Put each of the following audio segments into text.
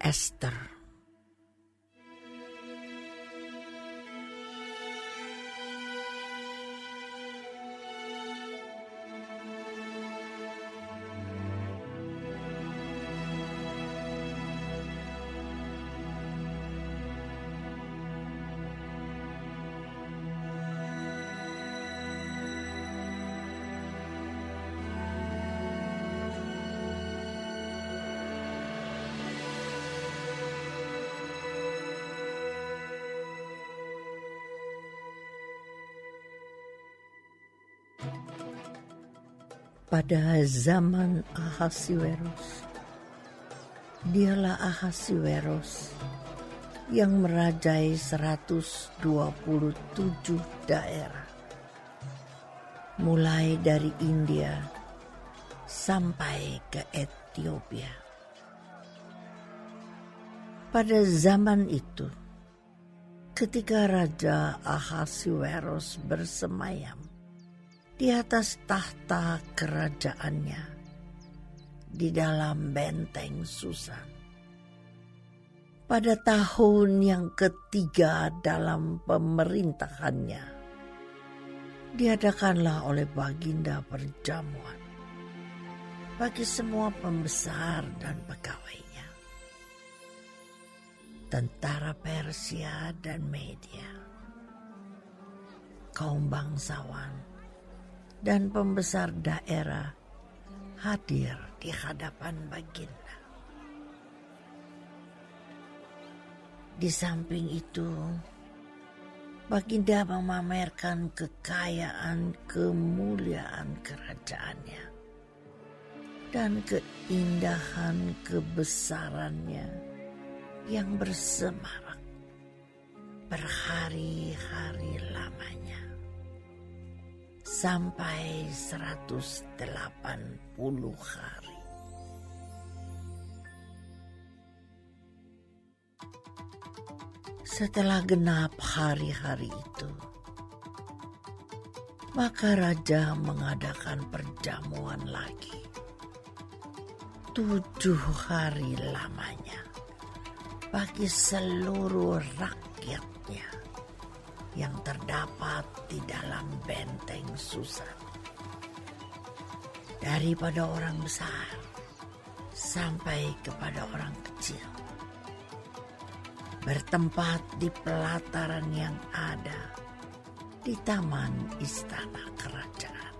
Ester. Pada zaman Ahasiweros, dialah Ahasiweros yang merajai 127 daerah, mulai dari India sampai ke Ethiopia. Pada zaman itu, ketika Raja Ahasiweros bersemayam di atas tahta kerajaannya di dalam benteng Susan, pada tahun yang ketiga dalam pemerintahannya, diadakanlah oleh Baginda perjamuan bagi semua pembesar dan pegawainya, tentara Persia dan Media, kaum bangsawan dan pembesar daerah hadir di hadapan Baginda. Di samping itu, Baginda memamerkan kekayaan, kemuliaan kerajaannya dan keindahan kebesarannya yang bersemarak berhari-hari lamanya, sampai 180 hari. Setelah genap hari-hari itu, maka raja mengadakan perjamuan lagi 7 hari lamanya bagi seluruh rakyatnya yang terdapat di dalam benteng Susan, daripada orang besar sampai kepada orang kecil, bertempat di pelataran yang ada di taman istana kerajaan.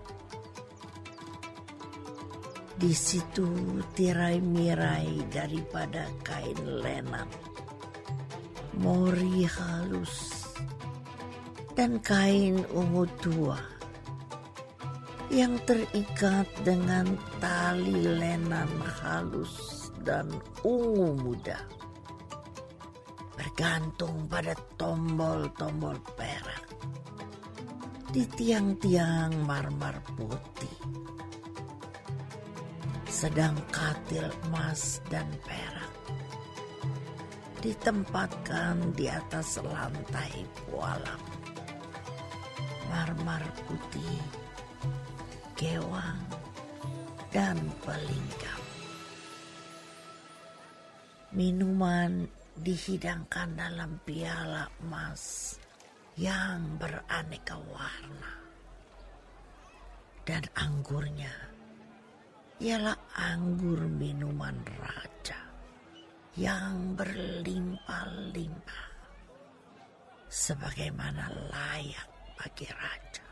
Di situ tirai-mirai daripada kain lenan, mori halus, dan kain ungu tua yang terikat dengan tali lenan halus dan ungu muda, bergantung pada tombol-tombol perak di tiang-tiang marmer putih, sedang katil emas dan perak ditempatkan di atas lantai pualam marmer putih, gewang, dan pelingkap. Minuman dihidangkan dalam piala emas yang beraneka warna, dan anggurnya ialah anggur minuman raja yang berlimpah-limpah, sebagaimana layak bagi raja.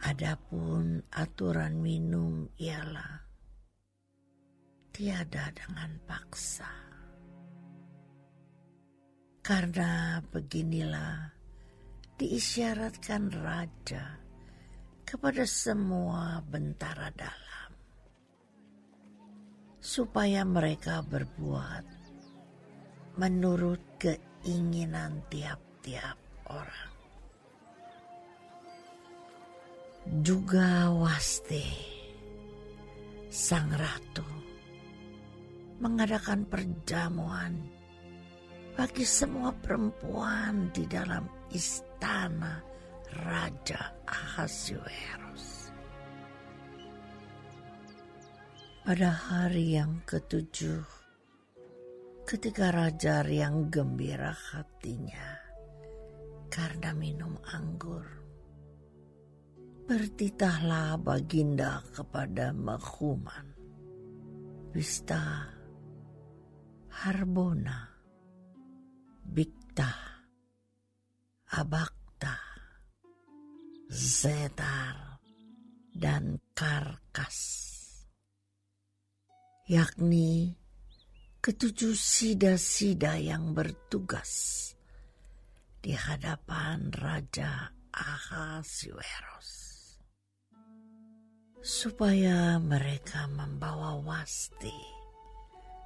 Adapun aturan minum ialah tiada dengan paksa, karena beginilah diisyaratkan raja kepada semua bentara dalam, supaya mereka berbuat menurut keinginan tiap-tiap orang. Juga Wasti, sang ratu, mengadakan perjamuan bagi semua perempuan di dalam istana Raja Ahasiweros. Pada hari yang ketujuh, ketika raja yang gembira hatinya karena minum anggur, bertitahlah baginda kepada Mahuman, Wista, Harbona, Bikta, Abakta, Zetar, dan Karkas, yakni ketujuh sida-sida yang bertugas di hadapan Raja Ahasiweros, supaya mereka membawa Wasti,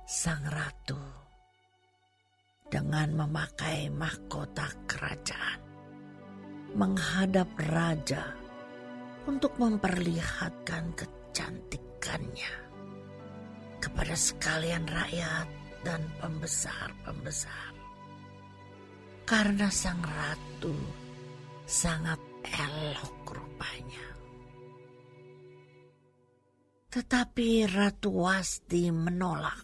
sang ratu, dengan memakai mahkota kerajaan menghadap raja untuk memperlihatkan kecantikannya kepada sekalian rakyat dan pembesar-pembesar, karena sang ratu sangat elok rupanya. Tetapi Ratu Wasti menolak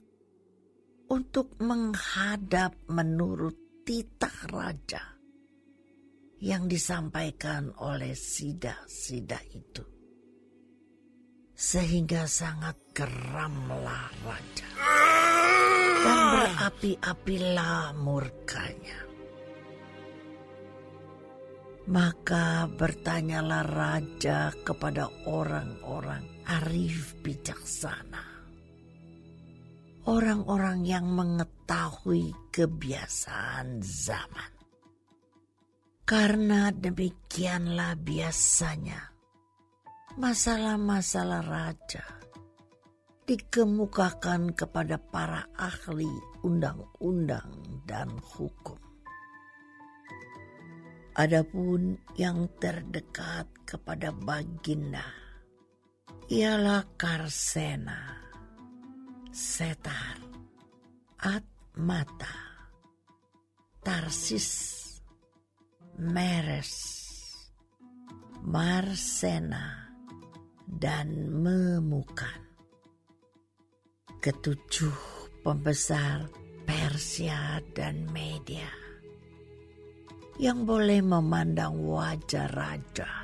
untuk menghadap menurut titah raja yang disampaikan oleh sida-sida itu. Sehingga sangat geramlah raja dan berapi-apilah murkanya. Maka bertanyalah raja kepada orang-orang arif bijaksana, orang-orang yang mengetahui kebiasaan zaman. Karena demikianlah biasanya masalah-masalah raja dikemukakan kepada para ahli undang-undang dan hukum. Adapun yang terdekat kepada baginda ialah Karsena, Setar, Atmata, Tarsis, Meres, Marsena, dan Memukan, ketujuh pembesar Persia dan Media yang boleh memandang wajah raja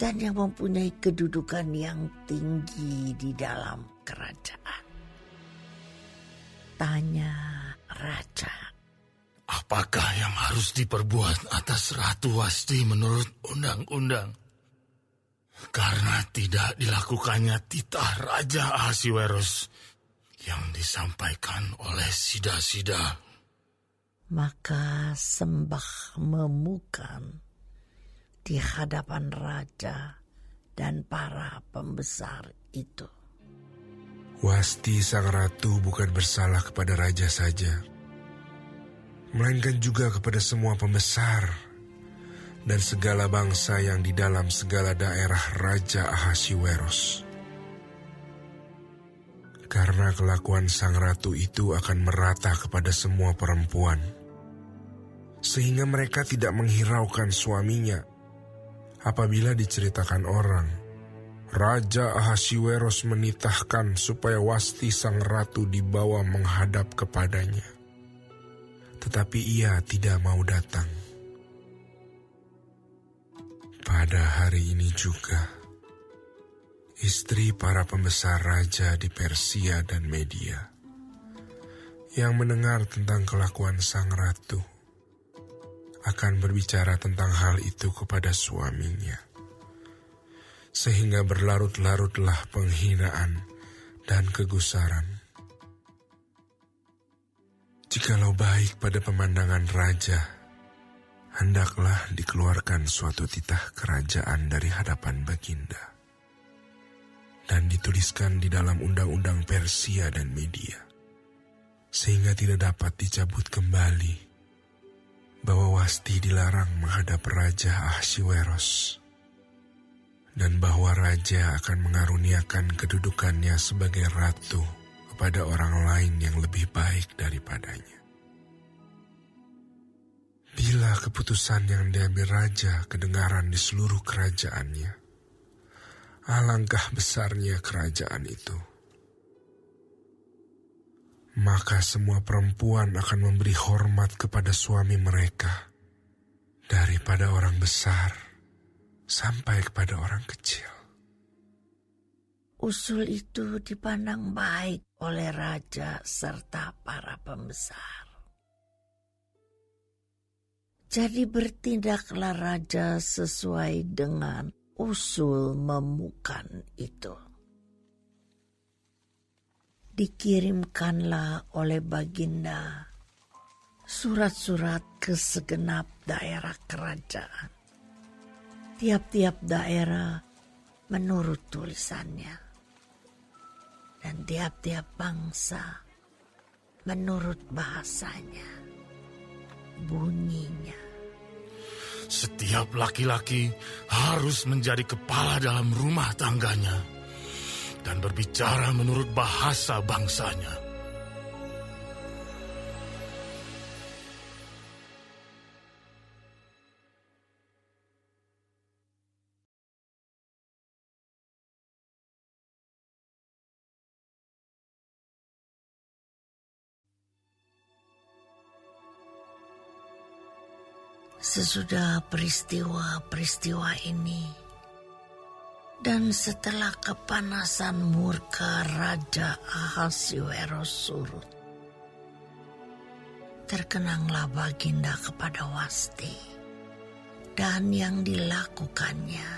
dan yang mempunyai kedudukan yang tinggi di dalam kerajaan. Tanya raja, apakah yang harus diperbuat atas Ratu Wasti menurut undang-undang? Karena tidak dilakukannya titah Raja Ahasiweros yang disampaikan oleh sida-sida. Maka Sembah Memukan di hadapan raja dan para pembesar itu. Wasti sang ratu bukan bersalah kepada raja saja, melainkan juga kepada semua pembesar dan segala bangsa yang di dalam segala daerah Raja Ahasiweros. Karena kelakuan sang ratu itu akan merata kepada semua perempuan, sehingga mereka tidak menghiraukan suaminya apabila diceritakan orang, Raja Ahasiweros menitahkan supaya Wasti sang ratu dibawa menghadap kepadanya. Tetapi ia tidak mau datang. Pada hari ini juga, istri para pembesar raja di Persia dan Media yang mendengar tentang kelakuan sang ratu akan berbicara tentang hal itu kepada suaminya, sehingga berlarut-larutlah penghinaan dan kegusaran. Jikalau baik pada pemandangan raja, hendaklah dikeluarkan suatu titah kerajaan dari hadapan baginda dan dituliskan di dalam undang-undang Persia dan Media, sehingga tidak dapat dicabut kembali bahwa Wasti dilarang menghadap Raja Ahasiweros dan bahwa raja akan mengaruniakan kedudukannya sebagai ratu kepada orang lain yang lebih baik daripadanya. Bila keputusan yang diambil raja kedengaran di seluruh kerajaannya, Alangkah besarnya kerajaan itu. Maka semua perempuan akan memberi hormat kepada suami mereka, daripada orang besar sampai kepada orang kecil. Usul itu dipandang baik oleh raja serta para pembesar. Jadi bertindaklah raja sesuai dengan usul memukan itu. Dikirimkanlah oleh Baginda surat-surat ke segenap daerah kerajaan. Tiap-tiap daerah menurut tulisannya, dan tiap-tiap bangsa menurut bahasanya, bunyinya. Setiap laki-laki harus menjadi kepala dalam rumah tangganya dan berbicara menurut bahasa bangsanya. Sesudah peristiwa-peristiwa ini, dan setelah kepanasan murka Raja Ahasuerus surut, terkenanglah Baginda kepada Wasti dan yang dilakukannya,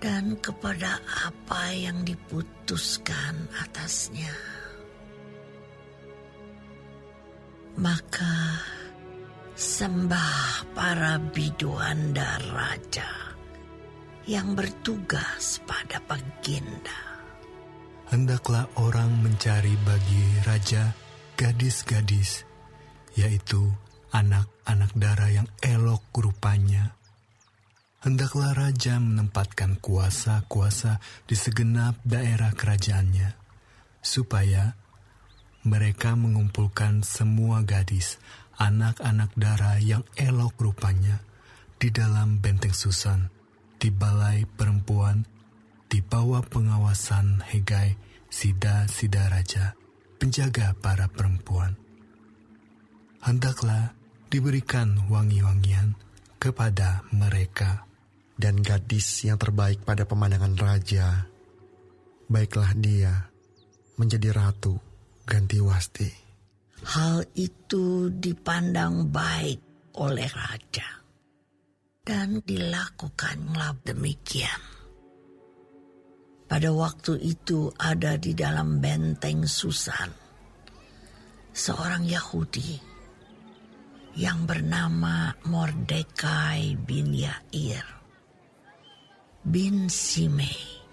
dan kepada apa yang diputuskan atasnya. Maka sembah para biduan dan raja yang bertugas pada Baginda. Hendaklah orang mencari bagi raja gadis-gadis, yaitu anak-anak dara yang elok rupanya. Hendaklah raja menempatkan kuasa-kuasa di segenap daerah kerajaannya, supaya mereka mengumpulkan semua gadis, anak-anak dara yang elok rupanya di dalam benteng Susan, di balai perempuan, di bawah pengawasan Hegai, sida-sida raja, penjaga para perempuan. Hendaklah diberikan wangi-wangian kepada mereka. Dan gadis yang terbaik pada pemandangan raja, baiklah dia menjadi ratu ganti Wasti. Hal itu dipandang baik oleh raja, dan dilakukanlah demikian. Pada waktu itu ada di dalam benteng Susan seorang Yahudi yang bernama Mordekai bin Yair, bin Simei,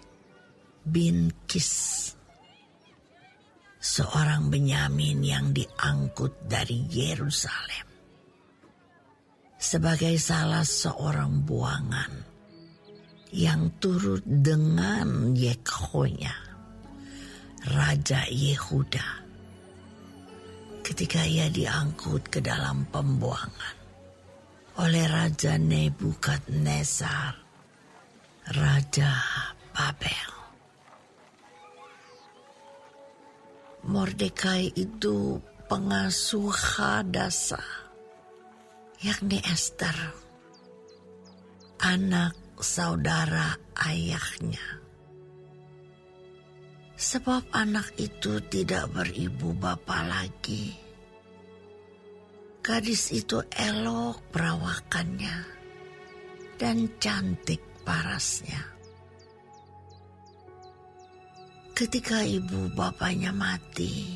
bin Kis, seorang Benyamin yang diangkut dari Yerusalem sebagai salah seorang buangan yang turut dengan Yekhonya, Raja Yehuda, ketika ia diangkut ke dalam pembuangan oleh Raja Nebukadnezar, Raja Babel. Mordekai itu pengasuh Hadasa, yakni Ester, anak saudara ayahnya. Sebab anak itu tidak beribu bapa lagi. Gadis itu elok perawakannya dan cantik parasnya. Ketika ibu bapanya mati,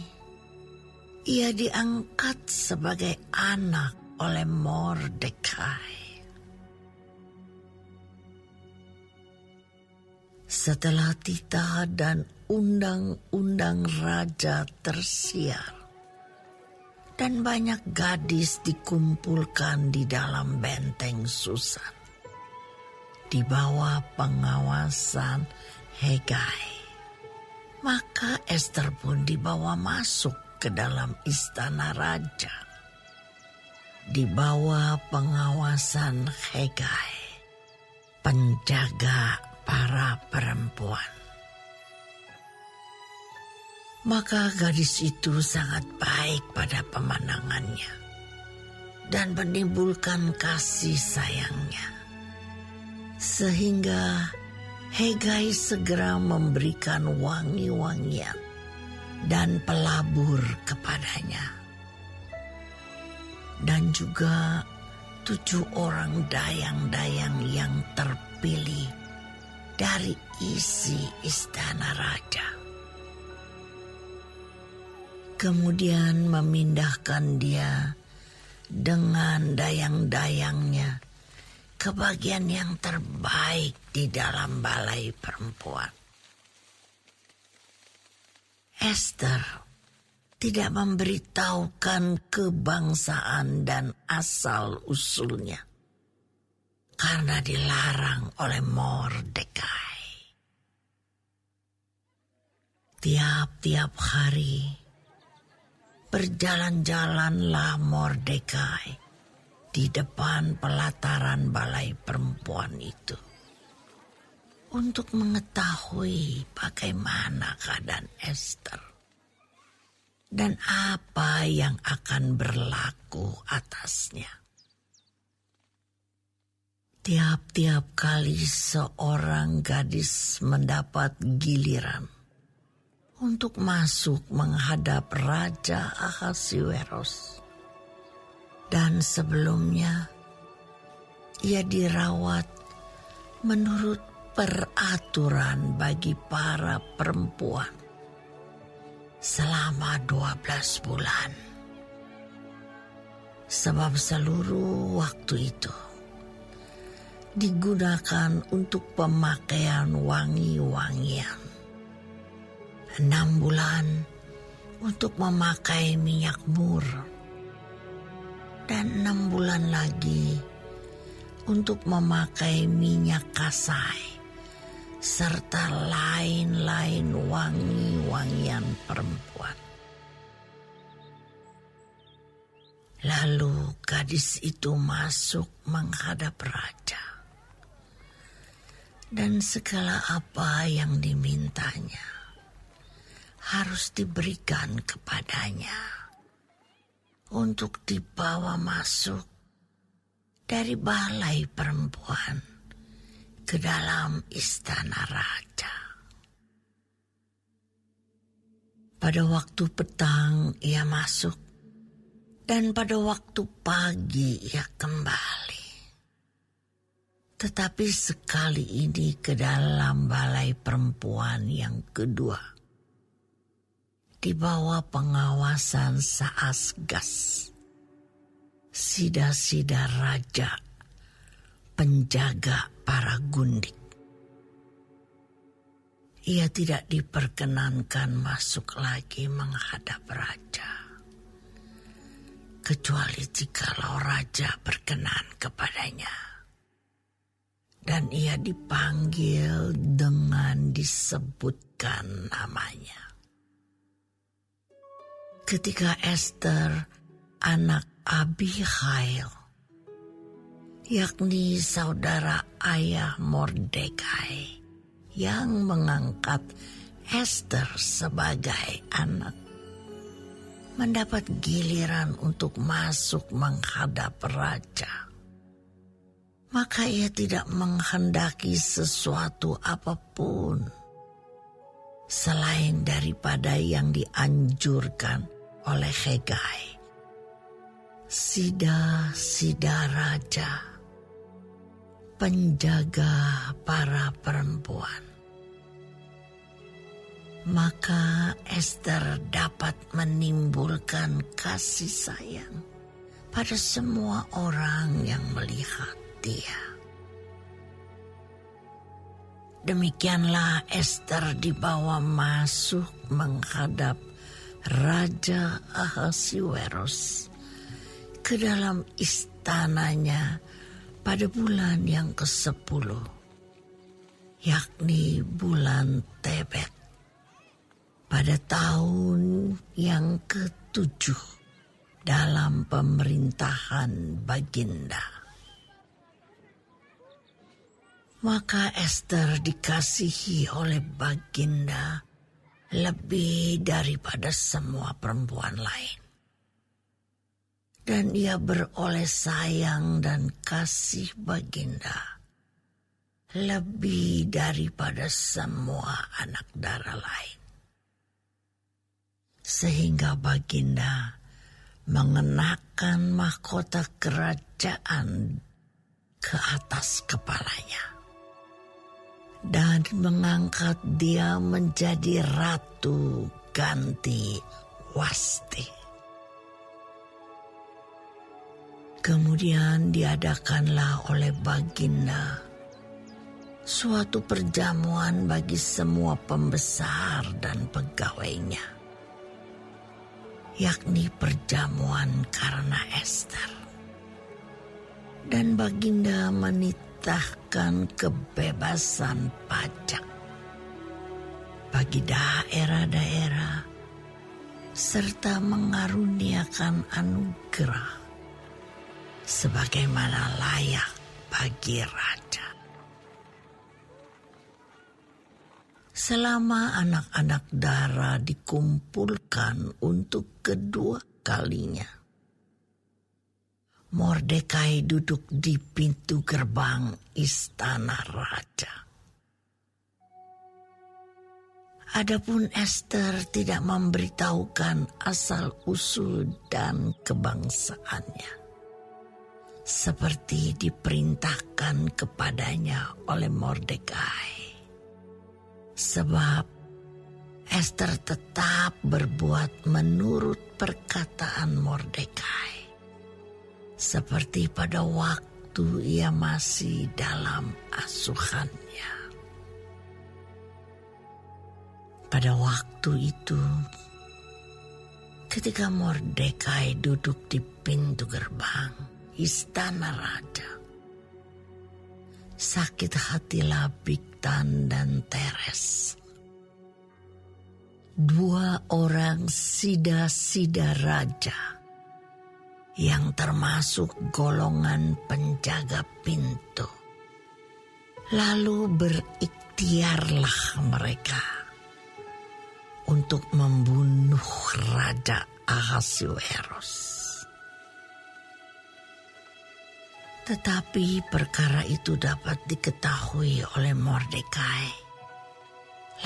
ia diangkat sebagai anak oleh Mordekai. Setelah titah dan undang-undang raja tersiar, dan banyak gadis dikumpulkan di dalam benteng Susan, di bawah pengawasan Hegai. Maka Ester pun dibawa masuk ke dalam istana raja, di bawah pengawasan Hegai, penjaga para perempuan. Maka gadis itu sangat baik pada pemandangannya dan menimbulkan kasih sayangnya. Sehingga Hegai segera memberikan wangi-wangian dan pelabur kepadanya. Dan juga 7 orang dayang-dayang yang terpilih dari isi istana raja. Kemudian memindahkan dia dengan dayang-dayangnya ke bagian yang terbaik di dalam balai perempuan. Esther tidak memberitahukan kebangsaan dan asal-usulnya karena dilarang oleh Mordekai. Tiap-tiap hari berjalan-jalanlah Mordekai di depan pelataran balai perempuan itu untuk mengetahui bagaimana keadaan Esther dan apa yang akan berlaku atasnya. Tiap-tiap kali seorang gadis mendapat giliran untuk masuk menghadap Raja Ahasuerus. Dan sebelumnya, ia dirawat menurut peraturan bagi para perempuan selama 12 bulan. Sebab seluruh waktu itu digunakan untuk pemakaian wangi-wangian. 6 bulan untuk memakai minyak mur. Dan 6 bulan lagi untuk memakai minyak kasai. Serta lain-lain wangi-wangian perempuan. Lalu gadis itu masuk menghadap raja. Dan segala apa yang dimintanya harus diberikan kepadanya untuk dibawa masuk dari balai perempuan ke dalam istana raja. Pada waktu petang ia masuk, dan pada waktu pagi ia kembali. Tetapi sekali ini ke dalam balai perempuan yang kedua, di bawah pengawasan Saasgas, sida-sida raja, penjaga para gundik. Ia tidak diperkenankan masuk lagi menghadap raja, kecuali jikalau raja berkenan kepadanya. Dan ia dipanggil dengan disebutkan namanya. Ketika Esther, anak Abihail, yakni saudara ayah Mordekai, yang mengangkat Esther sebagai anak, mendapat giliran untuk masuk menghadap raja, maka ia tidak menghendaki sesuatu apapun selain daripada yang dianjurkan oleh Hegai, sida-sida raja, penjaga para perempuan. Maka Esther dapat menimbulkan kasih sayang pada semua orang yang melihat dia. Demikianlah Esther dibawa masuk menghadap Raja Ahasuerus ke dalam istananya pada bulan yang ke-10, yakni bulan Tebet, pada tahun yang ke-7 dalam pemerintahan Baginda. Maka Ester dikasihi oleh Baginda lebih daripada semua perempuan lain. Dan ia beroleh sayang dan kasih Baginda lebih daripada semua anak dara lain. Sehingga Baginda mengenakan mahkota kerajaan ke atas kepalanya dan mengangkat dia menjadi ratu ganti Wasti. Kemudian diadakanlah oleh Baginda suatu perjamuan bagi semua pembesar dan pegawainya, yakni perjamuan karena Ester. Dan Baginda menitahkan kebebasan pajak bagi daerah-daerah serta mengaruniakan anugerah sebagaimana layak bagi raja. Selama anak-anak dara dikumpulkan untuk kedua kalinya, Mordekai duduk di pintu gerbang istana raja. Adapun Ester tidak memberitahukan asal-usul dan kebangsaannya, seperti diperintahkan kepadanya oleh Mordekai. Sebab Ester tetap berbuat menurut perkataan Mordekai, seperti pada waktu ia masih dalam asuhannya. Pada waktu itu, ketika Mordekai duduk di pintu gerbang istana raja, sakit hatilah Bigtan dan Teres, dua orang sida-sida raja yang termasuk golongan penjaga pintu. Lalu berikhtiarlah mereka untuk membunuh Raja Ahasuerus. Tetapi perkara itu dapat diketahui oleh Mordekai,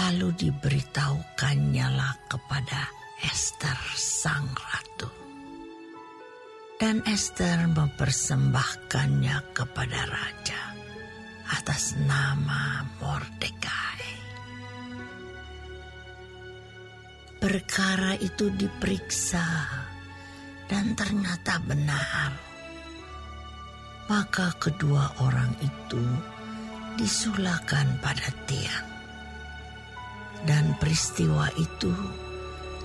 lalu diberitahukannya lah kepada Ester sang ratu. Dan Ester mempersembahkannya kepada raja atas nama Mordekai. Perkara itu diperiksa dan ternyata benar. Maka kedua orang itu disulakan pada tiang. Dan peristiwa itu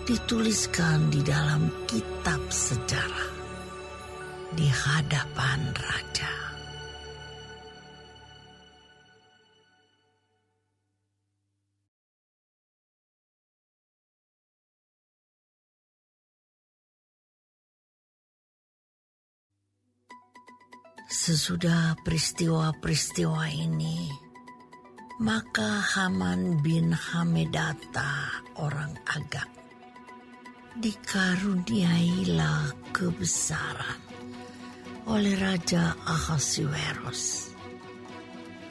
dituliskan di dalam kitab sejarah di hadapan raja. Sesudah peristiwa-peristiwa ini, maka Haman bin Hamedata orang Agag dikaruniailah kebesaran oleh Raja Ahasuerus,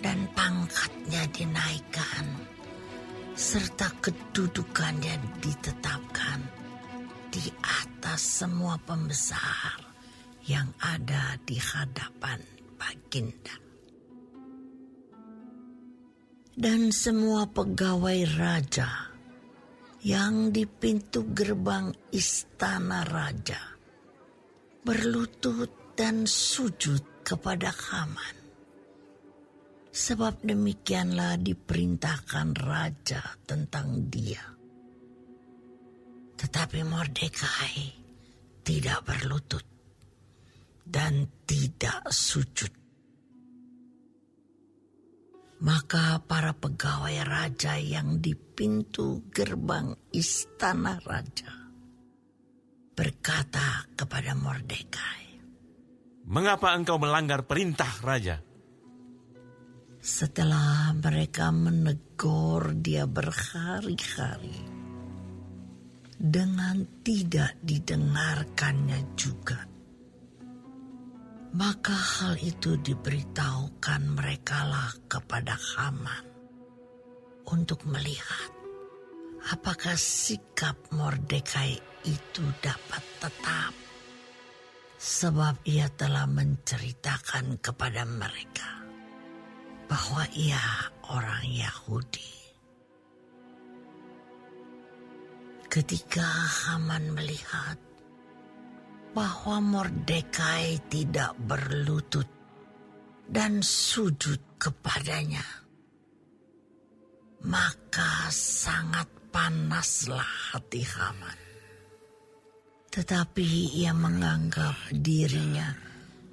dan pangkatnya dinaikkan serta kedudukannya ditetapkan di atas semua pembesar yang ada di hadapan Baginda. Dan semua pegawai raja yang di pintu gerbang istana raja berlutut dan sujud kepada Haman. Sebab demikianlah diperintahkan raja tentang dia. Tetapi Mordekai tidak berlutut dan tidak sujud. Maka para pegawai raja yang di pintu gerbang istana raja berkata kepada Mordekai, "Mengapa engkau melanggar perintah raja?" Setelah mereka menegur dia berhari-hari, dengan tidak didengarkannya juga, maka hal itu diberitahukan merekalah kepada Haman untuk melihat apakah sikap Mordekai itu dapat tetap, sebab ia telah menceritakan kepada mereka bahwa ia orang Yahudi. Ketika Haman melihat bahwa Mordekai tidak berlutut dan sujud kepadanya, maka sangat panaslah hati Haman. Tetapi ia menganggap dirinya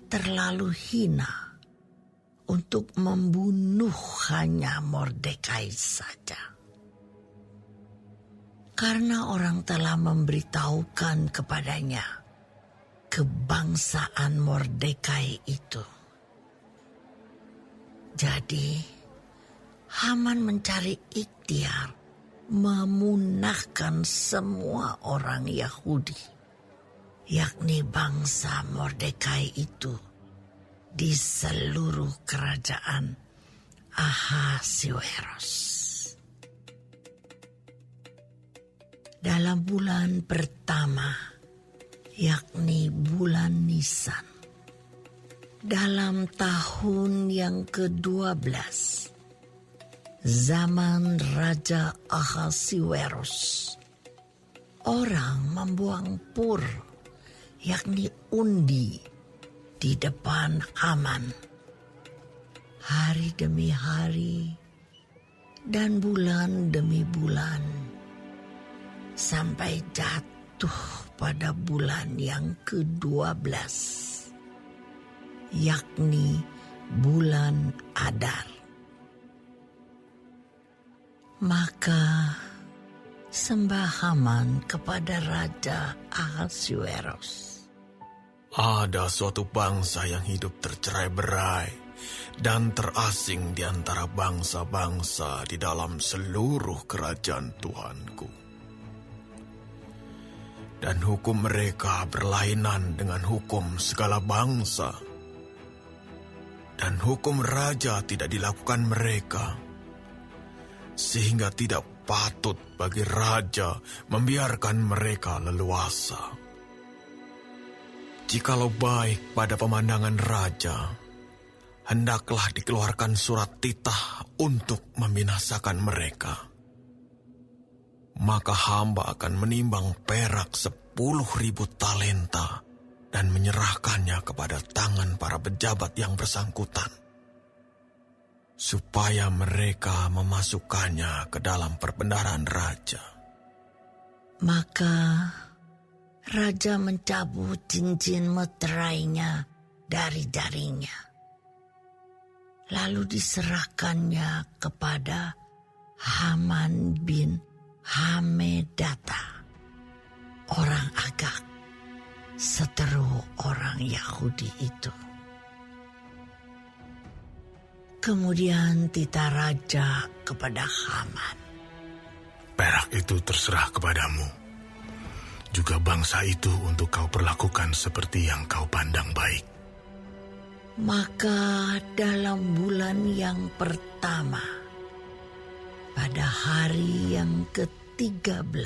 terlalu hina untuk membunuh hanya Mordekai saja. Karena orang telah memberitahukan kepadanya kebangsaan Mordekai itu. Jadi, Haman mencari ikhtiar memunahkan semua orang Yahudi, yakni bangsa Mordekai itu, di seluruh kerajaan Ahasuerus. Dalam bulan pertama, yakni bulan Nisan, dalam tahun yang ke-12, zaman Raja Ahasuerus, orang membuang pur, yakni undi, di depan Haman, hari demi hari dan bulan demi bulan, sampai jatuh pada bulan yang ke-12, yakni bulan Adar. Maka sembah Haman kepada Raja Ahasuerus. Ada suatu bangsa yang hidup tercerai-berai dan terasing di antara bangsa-bangsa di dalam seluruh kerajaan Tuanku. Dan hukum mereka berlainan dengan hukum segala bangsa. Dan hukum raja tidak dilakukan mereka, sehingga tidak patut bagi raja membiarkan mereka leluasa. Jikalau baik pada pemandangan raja, hendaklah dikeluarkan surat titah untuk membinasakan mereka. Maka hamba akan menimbang perak 10.000 talenta dan menyerahkannya kepada tangan para pejabat yang bersangkutan, supaya mereka memasukkannya ke dalam perbendaharaan raja. Maka raja mencabut cincin meterainya dari jarinya, lalu diserahkannya kepada Haman bin Hamedata, orang Agag, seteru orang Yahudi itu. Kemudian titah raja kepada Haman, Perak itu terserah kepadamu. Juga bangsa itu untuk kau perlakukan seperti yang kau pandang baik. Maka dalam bulan yang pertama, pada hari yang ke-13,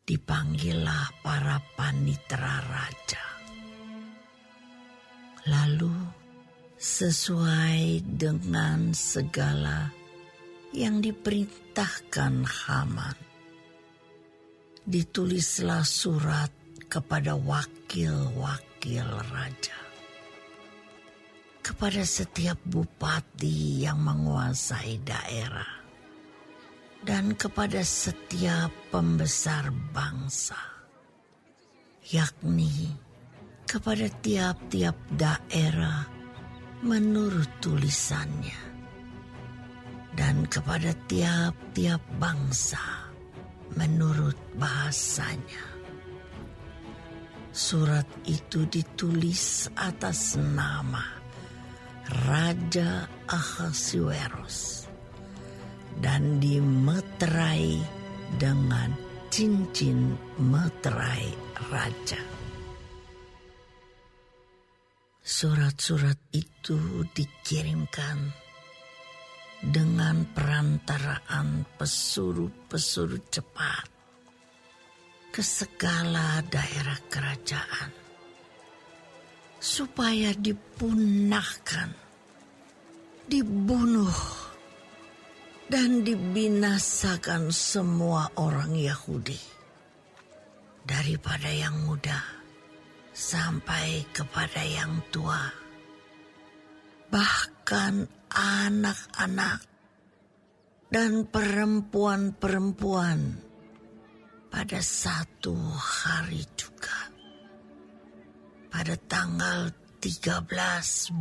dipanggillah para panitera raja. Lalu sesuai dengan segala yang diperintahkan Haman, ditulislah surat kepada wakil-wakil raja, kepada setiap bupati yang menguasai daerah, dan kepada setiap pembesar bangsa, yakni kepada tiap-tiap daerah menurut tulisannya, dan kepada tiap-tiap bangsa menurut bahasanya. Surat itu ditulis atas nama Raja Ahasuerus dan dimeterai dengan cincin meterai raja. Surat-surat itu dikirimkan dengan perantaraan pesuruh-pesuruh cepat ke segala daerah kerajaan, supaya dipunahkan, dibunuh, dan dibinasakan semua orang Yahudi, daripada yang muda sampai kepada yang tua, bahkan anak-anak dan perempuan-perempuan pada satu hari juga. Pada tanggal 13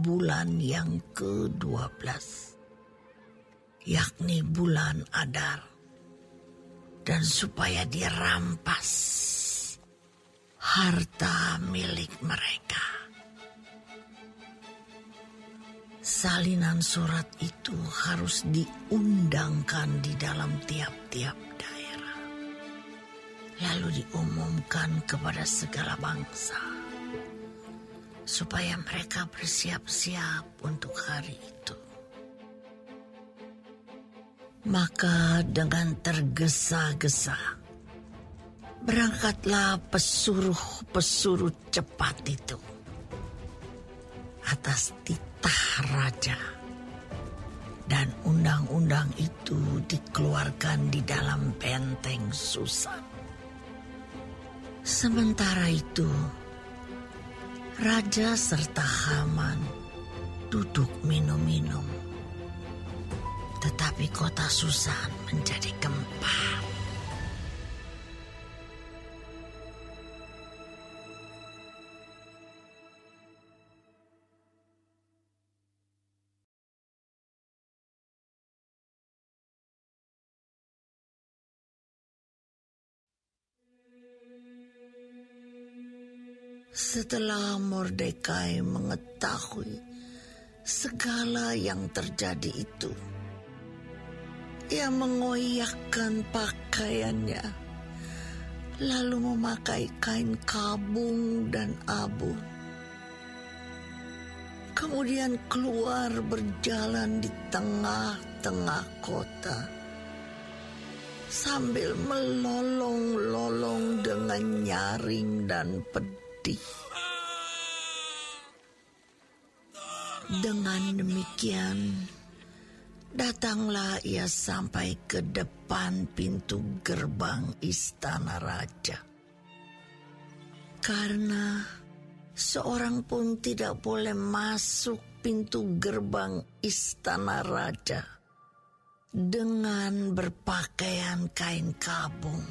bulan yang ke-12, yakni bulan Adar, dan supaya dirampas harta milik mereka. Salinan surat itu harus diundangkan di dalam tiap-tiap daerah, lalu diumumkan kepada segala bangsa, supaya mereka bersiap-siap untuk hari itu. Maka dengan tergesa-gesa berangkatlah pesuruh-pesuruh cepat itu atas titah raja, dan undang-undang itu dikeluarkan di dalam benteng Susan. Sementara itu, raja serta Haman duduk minum-minum, tetapi kota Susan menjadi gempar. Setelah Mordekai mengetahui segala yang terjadi itu, ia mengoyakkan pakaiannya, lalu memakai kain kabung dan abu. Kemudian keluar berjalan di tengah-tengah kota, sambil melolong-lolong dengan nyaring dan pedih. Dengan demikian, datanglah ia sampai ke depan pintu gerbang istana raja. Karena seorang pun tidak boleh masuk pintu gerbang istana raja dengan berpakaian kain kabung.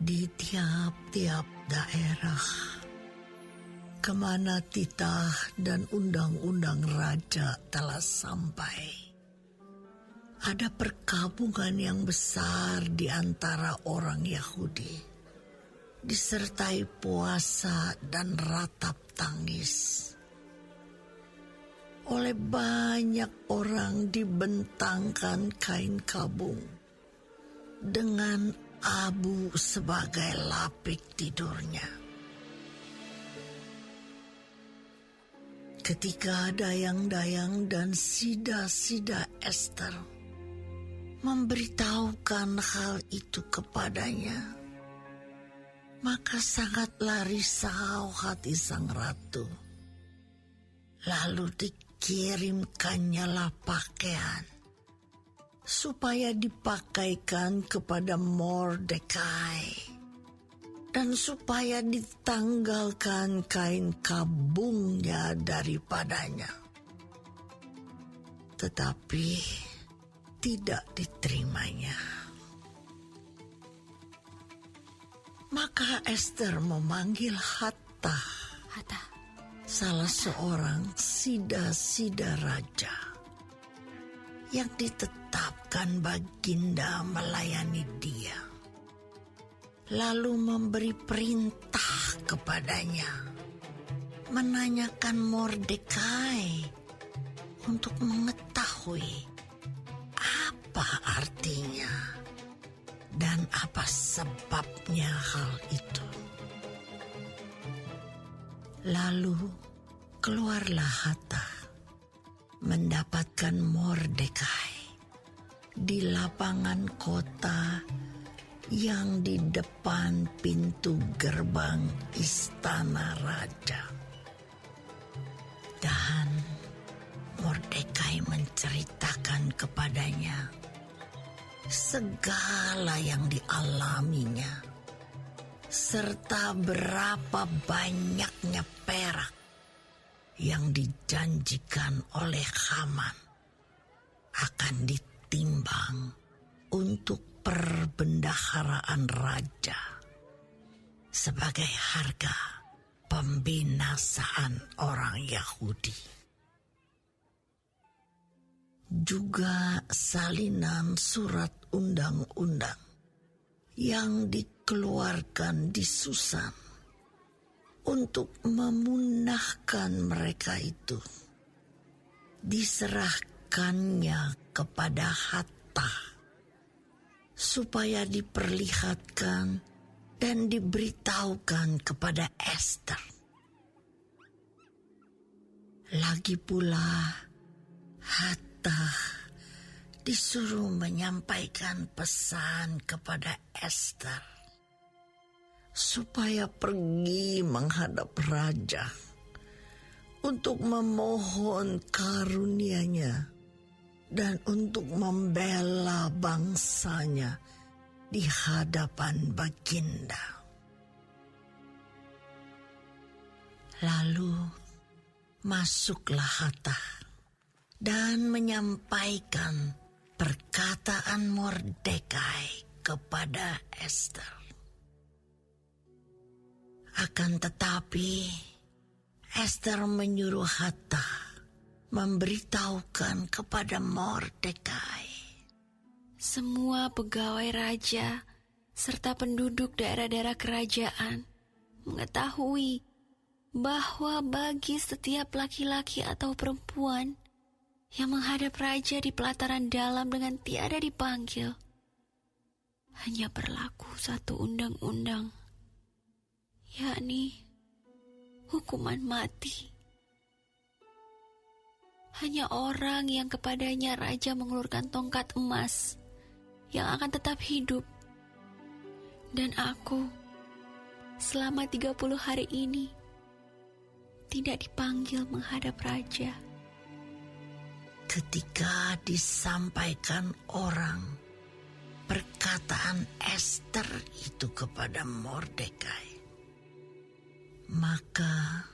Di tiap-tiap daerah kemana titah dan undang-undang raja telah sampai, ada perkabungan yang besar di antara orang Yahudi, disertai puasa dan ratap tangis. Oleh banyak orang dibentangkan kain kabung dengan abu sebagai lapik tidurnya. Ketika dayang-dayang dan sida-sida Ester memberitahukan hal itu kepadanya, maka sangatlah risau hati sang ratu. Lalu dikirimkannyalah pakaian supaya dipakaikan kepada Mordekai, dan supaya ditanggalkan kain kabungnya daripadanya. Tetapi tidak diterimanya. Maka Ester memanggil Hatta, salah seorang sida-sida raja, yang ditetapkan baginda melayani dia, lalu memberi perintah kepadanya menanyakan Mordekai untuk mengetahui apa artinya dan apa sebabnya hal itu. Lalu keluarlah Hatta mendapatkan Mordekai di lapangan kota yang di depan pintu gerbang istana raja. Dan Mordekai menceritakan kepadanya segala yang dialaminya, serta berapa banyaknya perak yang dijanjikan oleh Haman akan ditimbang untuk perbendaharaan raja sebagai harga pembinasaan orang Yahudi. Juga salinan surat undang-undang yang dikeluarkan di Susan untuk memunahkan mereka itu diserahkannya kepada Hatta supaya diperlihatkan dan diberitahukan kepada Ester. Lagi pula Hatta disuruh menyampaikan pesan kepada Ester supaya pergi menghadap raja untuk memohon karunia-Nya dan untuk membela bangsanya di hadapan Baginda. Lalu masuklah Hatta dan menyampaikan perkataan Mordekai kepada Ester. Akan tetapi Ester menyuruh Hatta memberitahukan kepada Mordekai, semua pegawai raja serta penduduk daerah-daerah kerajaan mengetahui bahwa bagi setiap laki-laki atau perempuan yang menghadap raja di pelataran dalam dengan tiada dipanggil, hanya berlaku satu undang-undang, yakni hukuman mati. Hanya orang yang kepadanya raja mengulurkan tongkat emas yang akan tetap hidup. Dan aku selama 30 hari ini tidak dipanggil menghadap raja. Ketika disampaikan orang perkataan Ester itu kepada Mordekai, maka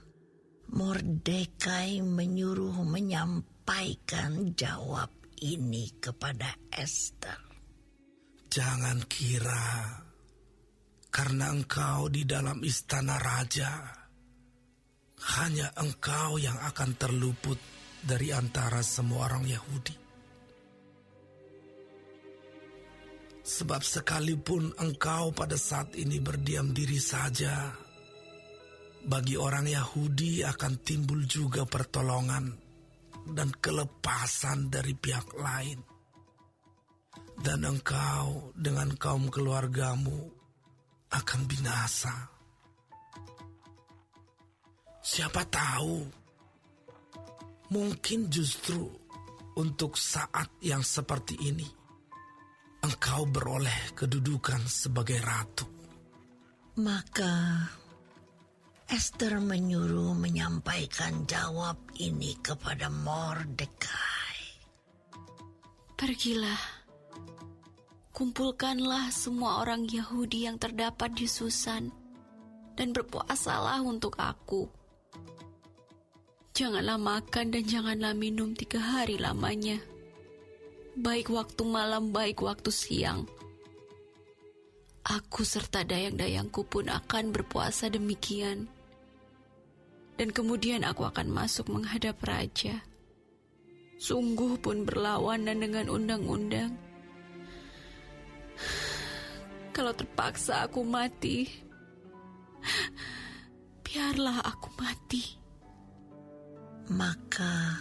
Mordekai menyuruh menyampaikan jawab ini kepada Ester. Jangan kira karena engkau di dalam istana raja, hanya engkau yang akan terluput dari antara semua orang Yahudi. Sebab sekalipun engkau pada saat ini berdiam diri saja, bagi orang Yahudi akan timbul juga pertolongan dan kelepasan dari pihak lain. Dan engkau dengan kaum keluargamu akan binasa. Siapa tahu, mungkin justru untuk saat yang seperti ini, engkau beroleh kedudukan sebagai ratu. Maka Ester menyuruh menyampaikan jawab ini kepada Mordekai. Pergilah, kumpulkanlah semua orang Yahudi yang terdapat di Susan dan berpuasalah untuk aku. Janganlah makan dan janganlah minum 3 hari lamanya, baik waktu malam baik waktu siang. Aku serta dayang-dayangku pun akan berpuasa demikian. Dan kemudian aku akan masuk menghadap raja. Sungguh pun berlawanan dengan undang-undang. Kalau terpaksa aku mati, biarlah aku mati. Maka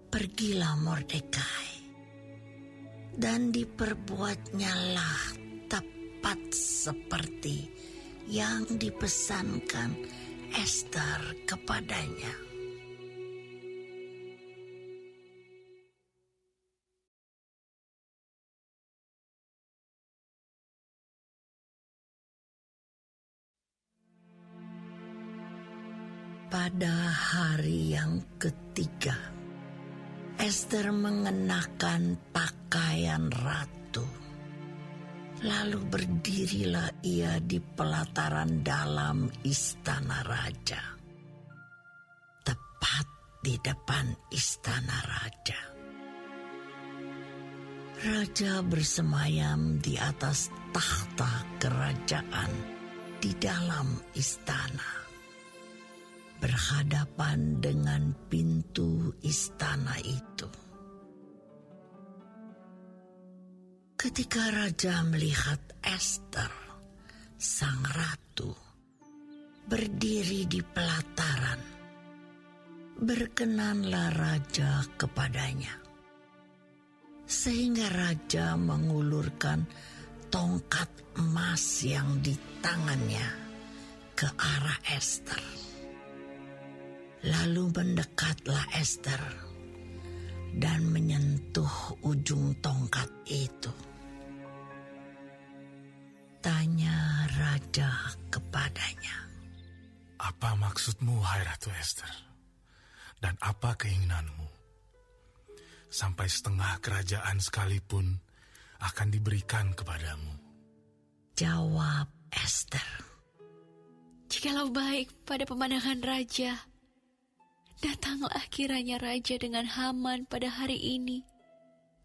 pergilah Mordekai, dan diperbuatnyalah tepat seperti yang dipesankan Ester kepadanya. Pada hari yang ketiga, Ester mengenakan pakaian ratu. Lalu berdirilah ia di pelataran dalam istana raja, tepat di depan istana raja. Raja bersemayam di atas takhta kerajaan di dalam istana, berhadapan dengan pintu istana itu. Ketika raja melihat Ester, sang ratu, berdiri di pelataran, berkenanlah raja kepadanya, sehingga raja mengulurkan tongkat emas yang di tangannya ke arah Ester. Lalu mendekatlah Ester dan menyentuh ujung tongkat itu. Tanya raja kepadanya, Apa maksudmu, hai Ratu Ester? Dan apa keinginanmu? Sampai setengah kerajaan sekalipun akan diberikan kepadamu. Jawab Ester, Jikalau baik pada pemandangan raja, datanglah kiranya raja dengan Haman pada hari ini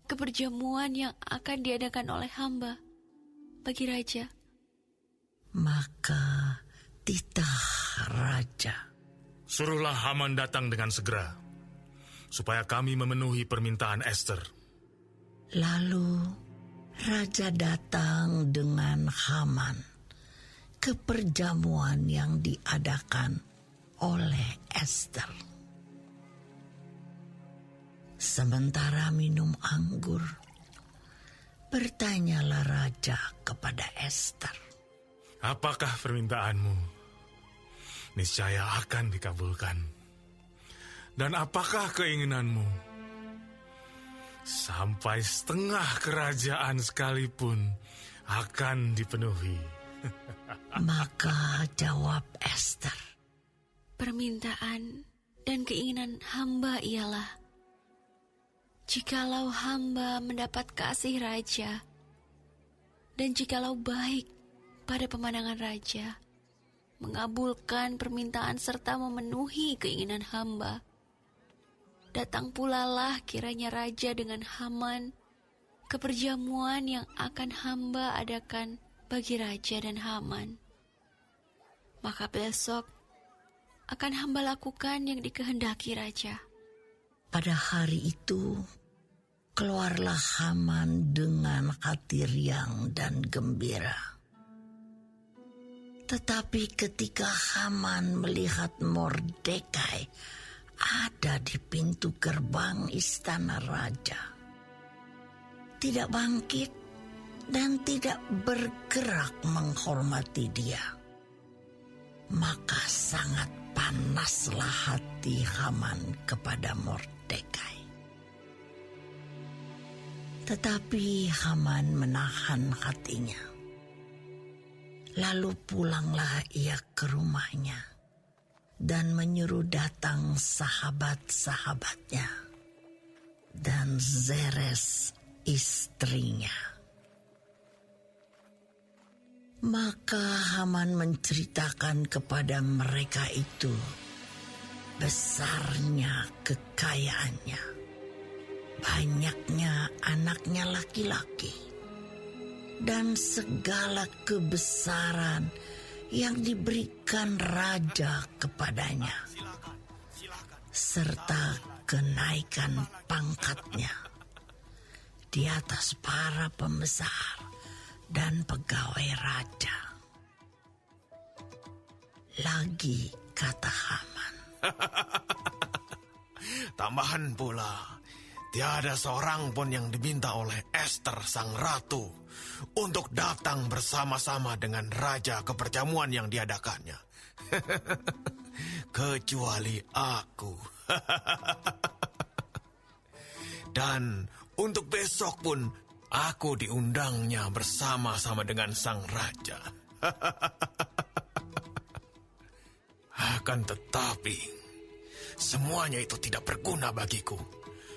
ke perjamuan yang akan diadakan oleh hamba bagi raja. Maka titah raja, Suruhlah Haman datang dengan segera, supaya kami memenuhi permintaan Ester. Lalu raja datang dengan Haman ke perjamuan yang diadakan oleh Ester. Sementara minum anggur, bertanyalah raja kepada Ester, Apakah permintaanmu? Niscaya akan dikabulkan. Dan apakah keinginanmu? Sampai setengah kerajaan sekalipun akan dipenuhi. Maka jawab Ester, Permintaan dan keinginan hamba ialah, jikalau hamba mendapat kasih raja, dan jikalau baik pada pemandangan raja, mengabulkan permintaan serta memenuhi keinginan hamba, datang pulalah kiranya raja dengan Haman ke perjamuan yang akan hamba adakan bagi raja dan Haman. Maka besok akan hamba lakukan yang dikehendaki raja. Pada hari itu, keluarlah Haman dengan hati riang dan gembira. Tetapi ketika Haman melihat Mordekai ada di pintu gerbang istana raja, tidak bangkit dan tidak bergerak menghormati dia, maka sangat panaslah hati Haman kepada Mordekai. Tetapi Haman menahan hatinya. Lalu pulanglah ia ke rumahnya dan menyuruh datang sahabat-sahabatnya dan Zeres istrinya. Maka Haman menceritakan kepada mereka itu besarnya kekayaannya, banyaknya anaknya laki-laki, dan segala kebesaran yang diberikan raja kepadanya, serta kenaikan pangkatnya di atas para pembesar dan pegawai raja. Lagi kata Haman, Tambahan pula, tiada seorang pun yang diminta oleh Ester sang ratu untuk datang bersama-sama dengan raja ke perjamuan yang diadakannya. Kecuali aku. Dan untuk besok pun aku diundangnya bersama-sama dengan sang raja. Akan tetapi, semuanya itu tidak berguna bagiku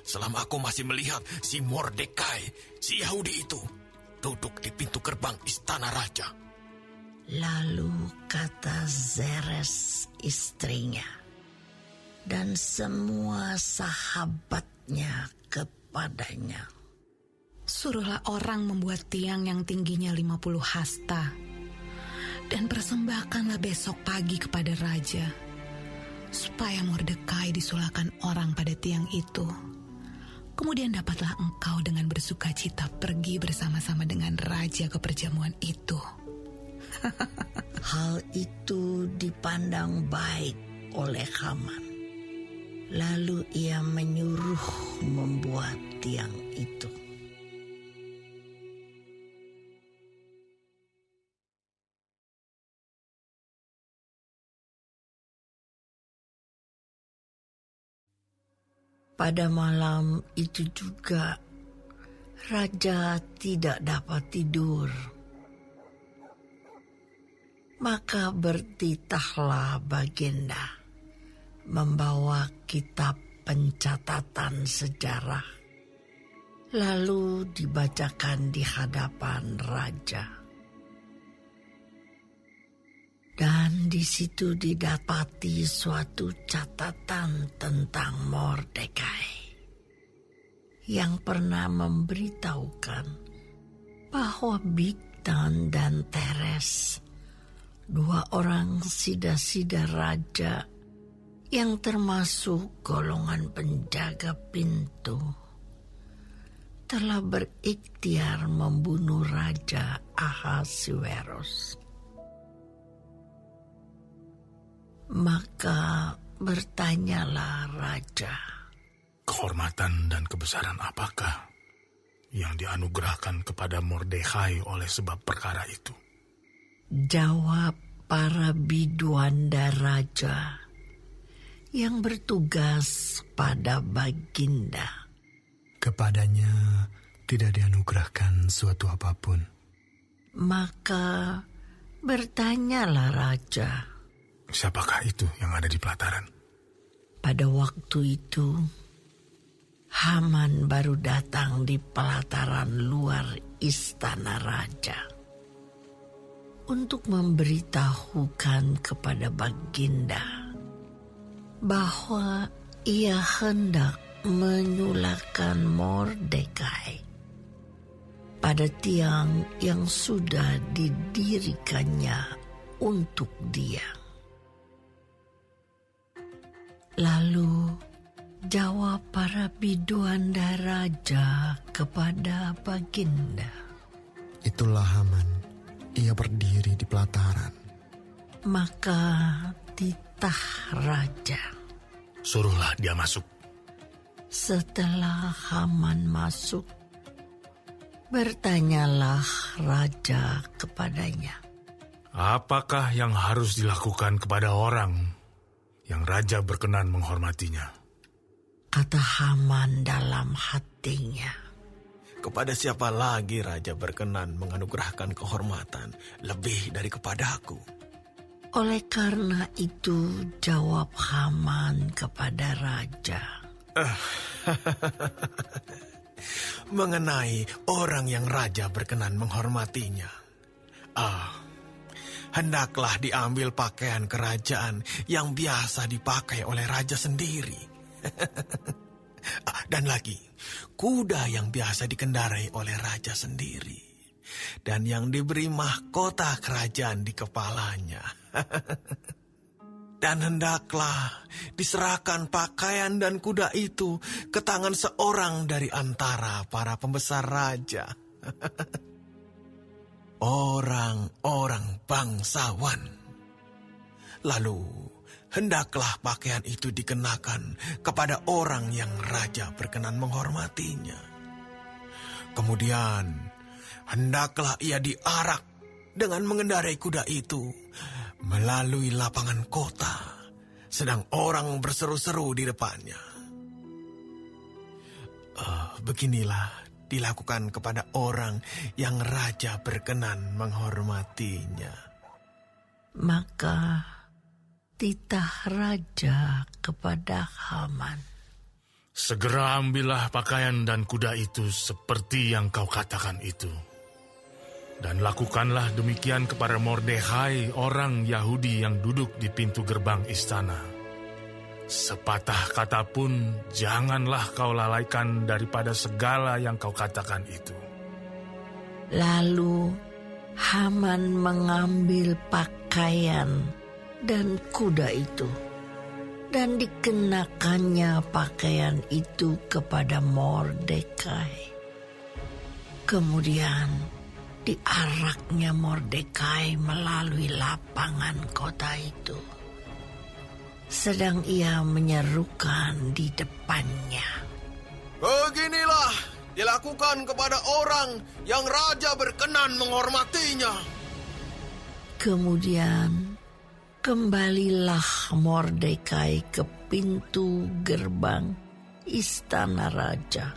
selama aku masih melihat si Mordekai, si Yahudi itu, duduk di pintu gerbang istana raja. Lalu kata Zeres istrinya dan semua sahabatnya kepadanya, suruhlah orang membuat tiang yang tingginya 50 hasta, dan persembahkanlah besok pagi kepada raja, supaya Mordekai disulahkan orang pada tiang itu. Kemudian dapatlah engkau dengan bersuka cita pergi bersama-sama dengan raja ke perjamuan itu. Hal itu dipandang baik oleh Haman. Lalu ia menyuruh membuat tiang itu. Pada malam itu juga, raja tidak dapat tidur. Maka bertitahlah Baginda membawa kitab pencatatan sejarah, lalu dibacakan di hadapan raja. Dan di situ didapati suatu catatan tentang Mordekai yang pernah memberitahukan bahwa Bigtan dan Teres, dua orang sida-sida raja yang termasuk golongan penjaga pintu, telah berikhtiar membunuh Raja Ahasuerus. Maka bertanyalah raja, kehormatan dan kebesaran apakah yang dianugerahkan kepada Mordekai oleh sebab perkara itu? Jawab para biduanda raja yang bertugas pada Baginda. Kepadanya tidak dianugerahkan suatu apapun. Maka bertanyalah raja, siapakah itu yang ada di pelataran? pada waktu itu Haman baru datang di pelataran luar istana raja untuk memberitahukan kepada Baginda bahwa ia hendak menyulahkan Mordekai pada tiang yang sudah didirikannya untuk dia. Lalu jawab para biduanda raja kepada Baginda. Itulah Haman, ia berdiri di pelataran. Maka titah raja, Suruhlah dia masuk. setelah Haman masuk, bertanyalah raja kepadanya, Apakah yang harus dilakukan kepada orang yang raja berkenan menghormatinya? kata Haman dalam hatinya. Kepada siapa lagi raja berkenan menganugerahkan kehormatan lebih dari kepadaku? Oleh karena itu jawab Haman kepada raja, Mengenai orang yang raja berkenan menghormatinya, hendaklah diambil pakaian kerajaan yang biasa dipakai oleh raja sendiri. Dan lagi, kuda yang biasa dikendarai oleh raja sendiri, dan yang diberi mahkota kerajaan di kepalanya. Dan hendaklah diserahkan pakaian dan kuda itu ke tangan seorang dari antara para pembesar raja. Orang-orang bangsawan. Lalu hendaklah pakaian itu dikenakan kepada orang yang raja berkenan menghormatinya. Kemudian, hendaklah ia diarak dengan mengendarai kuda itu melalui lapangan kota, sedang orang berseru-seru di depannya. Beginilah dilakukan kepada orang yang raja berkenan menghormatinya. Maka titah raja kepada Haman, Segera ambillah pakaian dan kuda itu seperti yang kau katakan itu. Dan lakukanlah demikian kepada Mordekai, orang Yahudi yang duduk di pintu gerbang istana. Sepatah kata pun janganlah kau lalaikan daripada segala yang kau katakan itu. Lalu Haman mengambil pakaian dan kuda itu, dan dikenakannya pakaian itu kepada Mordekai. Kemudian diaraknya Mordekai melalui lapangan kota itu, sedang ia menyerukan di depannya, Beginilah dilakukan kepada orang yang raja berkenan menghormatinya. Kemudian kembalilah Mordekai ke pintu gerbang istana raja.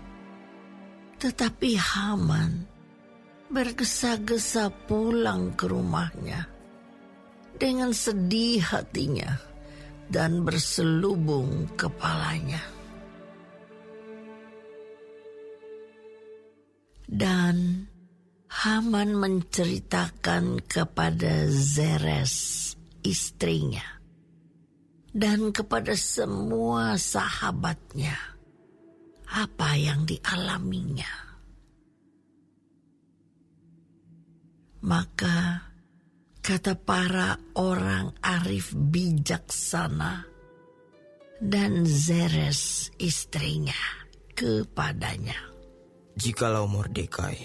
Tetapi Haman bergesa-gesa pulang ke rumahnya dengan sedih hatinya dan berselubung kepalanya. Dan Haman menceritakan kepada Zeres, istrinya, dan kepada semua sahabatnya apa yang dialaminya. Maka kata para orang arif bijaksana dan Zeres istrinya kepadanya, Jikalau Mordekai,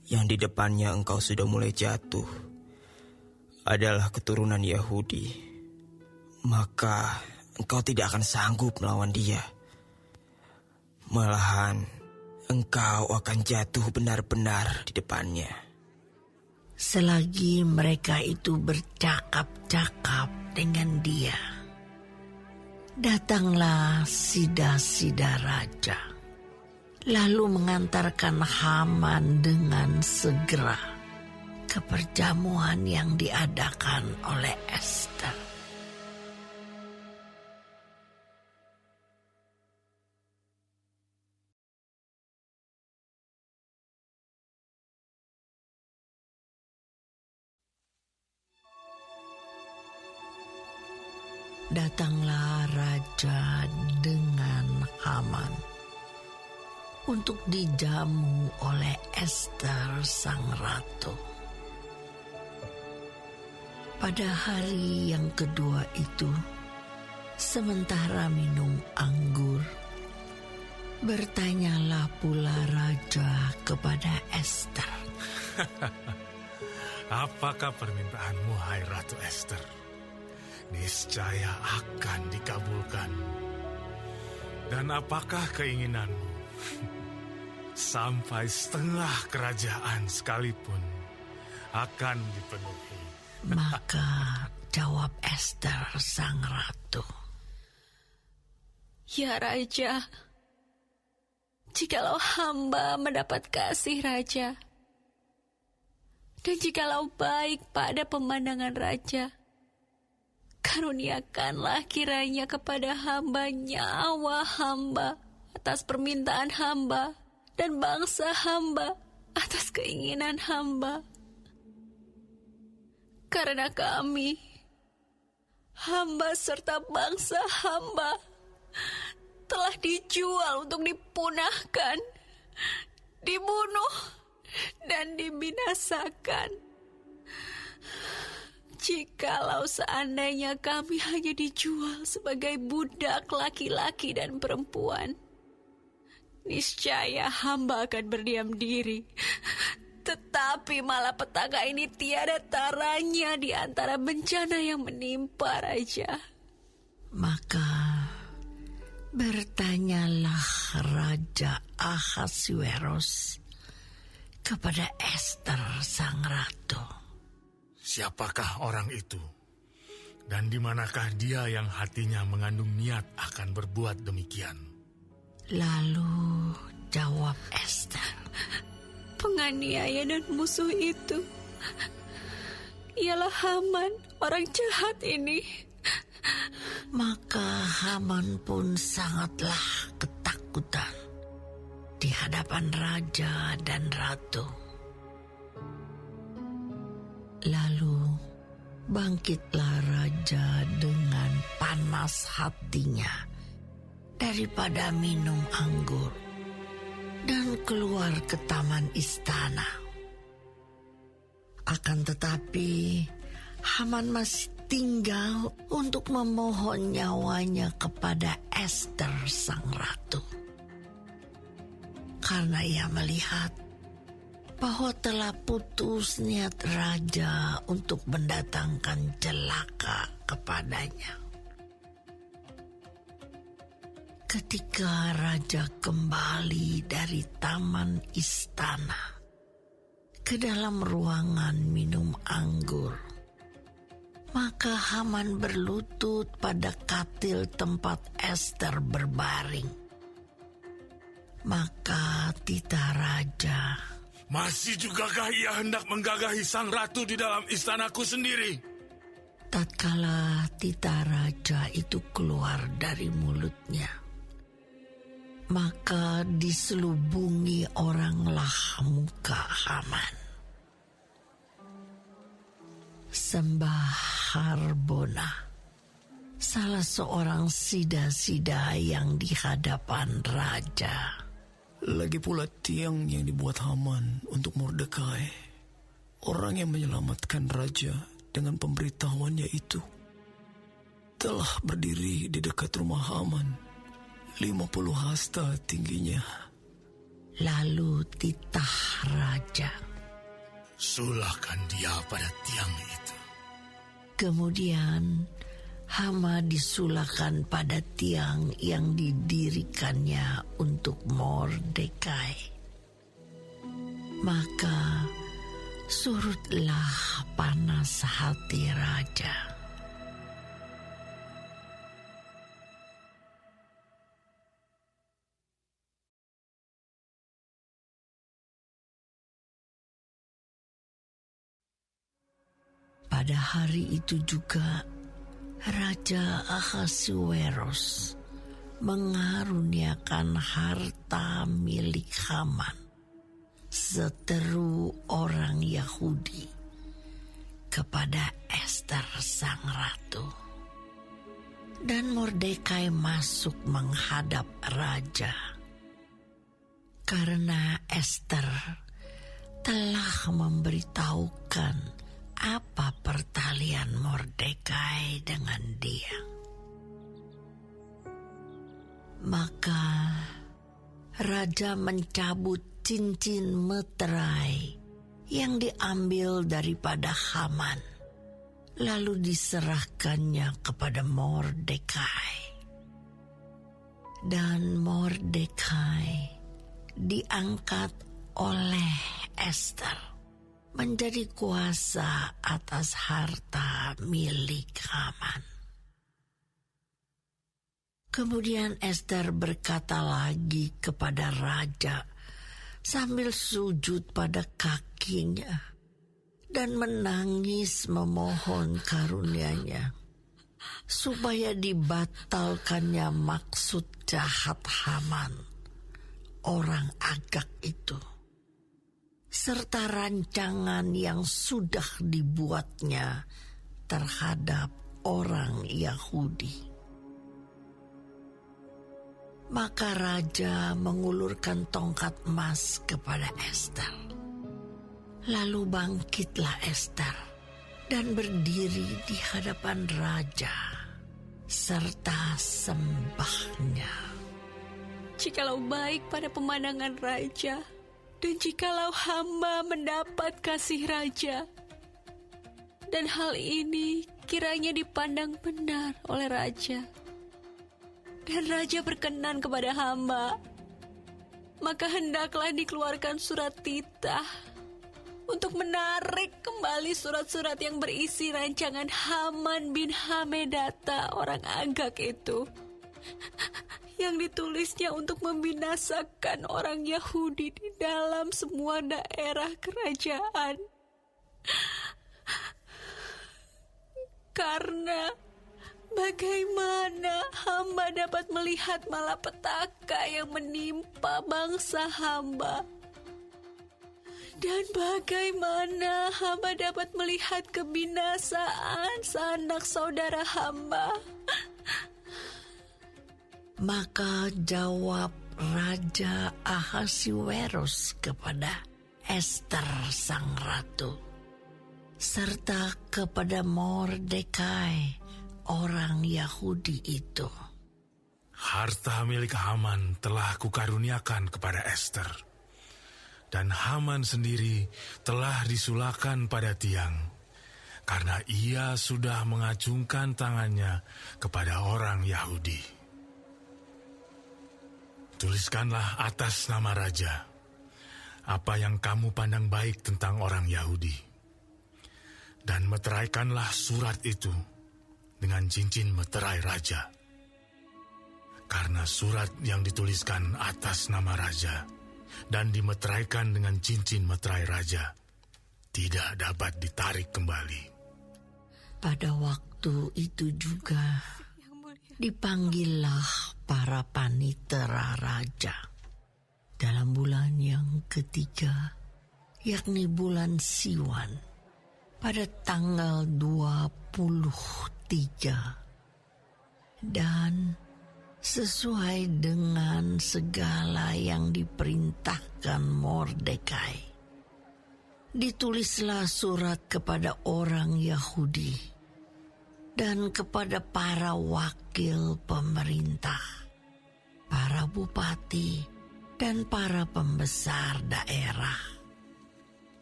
yang di depannya engkau sudah mulai jatuh, adalah keturunan Yahudi, maka engkau tidak akan sanggup melawan dia. Malahan, engkau akan jatuh benar-benar di depannya. Selagi mereka itu bercakap-cakap dengan dia, datanglah sida-sida raja, lalu mengantarkan Haman dengan segera ke perjamuan yang diadakan oleh Ester. Datanglah raja dengan Haman untuk dijamu oleh Ester sang ratu. Pada hari yang kedua itu, sementara minum anggur, bertanyalah pula raja kepada Ester. Apakah permintaanmu, hai Ratu Ester? Niscaya akan dikabulkan. Dan apakah keinginanmu? Sampai setengah kerajaan sekalipun akan dipenuhi. Maka jawab Ester sang ratu, Ya Raja, jikalau hamba mendapat kasih Raja, dan jikalau baik pada pemandangan Raja, karuniakanlah kiranya kepada hamba nyawa hamba atas permintaan hamba, dan bangsa hamba atas keinginan hamba. Karena kami, hamba serta bangsa hamba, telah dijual untuk dipunahkan, dibunuh, dan dibinasakan. Jikalau seandainya kami hanya dijual sebagai budak laki-laki dan perempuan, niscaya hamba akan berdiam diri. Tetapi malapetaka ini tiada taranya di antara bencana yang menimpa Raja. Maka bertanyalah Raja Ahasuerus kepada Ester sang ratu. Siapakah orang itu? Dan di manakah dia yang hatinya mengandung niat akan berbuat demikian? Lalu jawab Ester, penganiaya dan musuh itu ialah Haman, orang jahat ini. Maka Haman pun sangatlah ketakutan di hadapan raja dan ratu. Lalu bangkitlah raja dengan panas hatinya daripada minum anggur dan keluar ke taman istana. Akan tetapi Haman masih tinggal untuk memohon nyawanya kepada Ester sang ratu. Karena ia melihat bahwa telah putus niat raja untuk mendatangkan celaka kepadanya. Ketika raja kembali dari taman istana ke dalam ruangan minum anggur, maka Haman berlutut pada katil tempat Ester berbaring. Maka titah raja, masih jugakah ia hendak menggagahi sang ratu di dalam istanaku sendiri? Tatkala titah raja itu keluar dari mulutnya, maka diselubungi oranglah muka Haman. Sembah Harbona, salah seorang sida-sida yang di hadapan raja. Lagi pula tiang yang dibuat Haman untuk Mordekai, orang yang menyelamatkan raja dengan pemberitahuannya itu, telah berdiri di dekat rumah Haman, 50 hasta tingginya. Lalu titah raja, sulahkan dia pada tiang itu. Kemudian Hama disulahkan pada tiang yang didirikannya untuk Mordekai. Maka surutlah panas hati raja. Pada hari itu juga Raja Ahasuerus mengaruniakan harta milik Haman, seteru orang Yahudi, kepada Ester sang ratu. Dan Mordekai masuk menghadap raja, karena Ester telah memberitahukan apa pertalian Mordekai dengan dia. Maka raja mencabut cincin meterai yang diambil daripada Haman, lalu diserahkannya kepada Mordekai. Dan Mordekai diangkat oleh Ester menjadi kuasa atas harta milik Haman. Kemudian Ester berkata lagi kepada raja sambil sujud pada kakinya dan menangis memohon karunia-Nya supaya dibatalkannya maksud jahat Haman, orang Agag itu, serta rancangan yang sudah dibuatnya terhadap orang Yahudi. Maka raja mengulurkan tongkat emas kepada Ester. Lalu bangkitlah Ester dan berdiri di hadapan raja serta sembahnya. Jikalau baik pada pemandangan raja, dan jikalau hamba mendapat kasih raja, dan hal ini kiranya dipandang benar oleh raja, dan raja berkenan kepada hamba, maka hendaklah dikeluarkan surat titah untuk menarik kembali surat-surat yang berisi rancangan Haman bin Hamedata orang Agag itu, yang ditulisnya untuk membinasakan orang Yahudi di dalam semua daerah kerajaan. Karena bagaimana hamba dapat melihat malapetaka yang menimpa bangsa hamba? Dan bagaimana hamba dapat melihat kebinasaan sanak saudara hamba? Maka jawab Raja Ahasuerus kepada Ester sang ratu, serta kepada Mordekai orang Yahudi itu. Harta milik Haman telah kukaruniakan kepada Ester, dan Haman sendiri telah disulahkan pada tiang, karena ia sudah mengacungkan tangannya kepada orang Yahudi. Tuliskanlah atas nama raja apa yang kamu pandang baik tentang orang Yahudi, dan meteraikanlah surat itu dengan cincin meterai raja. Karena surat yang dituliskan atas nama raja dan dimeteraikan dengan cincin meterai raja tidak dapat ditarik kembali. Pada waktu itu juga dipanggillah para panitera raja dalam bulan yang ketiga, yakni bulan Siwan, pada tanggal 23, dan sesuai dengan segala yang diperintahkan Mordekai, ditulislah surat kepada orang Yahudi dan kepada para wakil pemerintah, para bupati, dan para pembesar daerah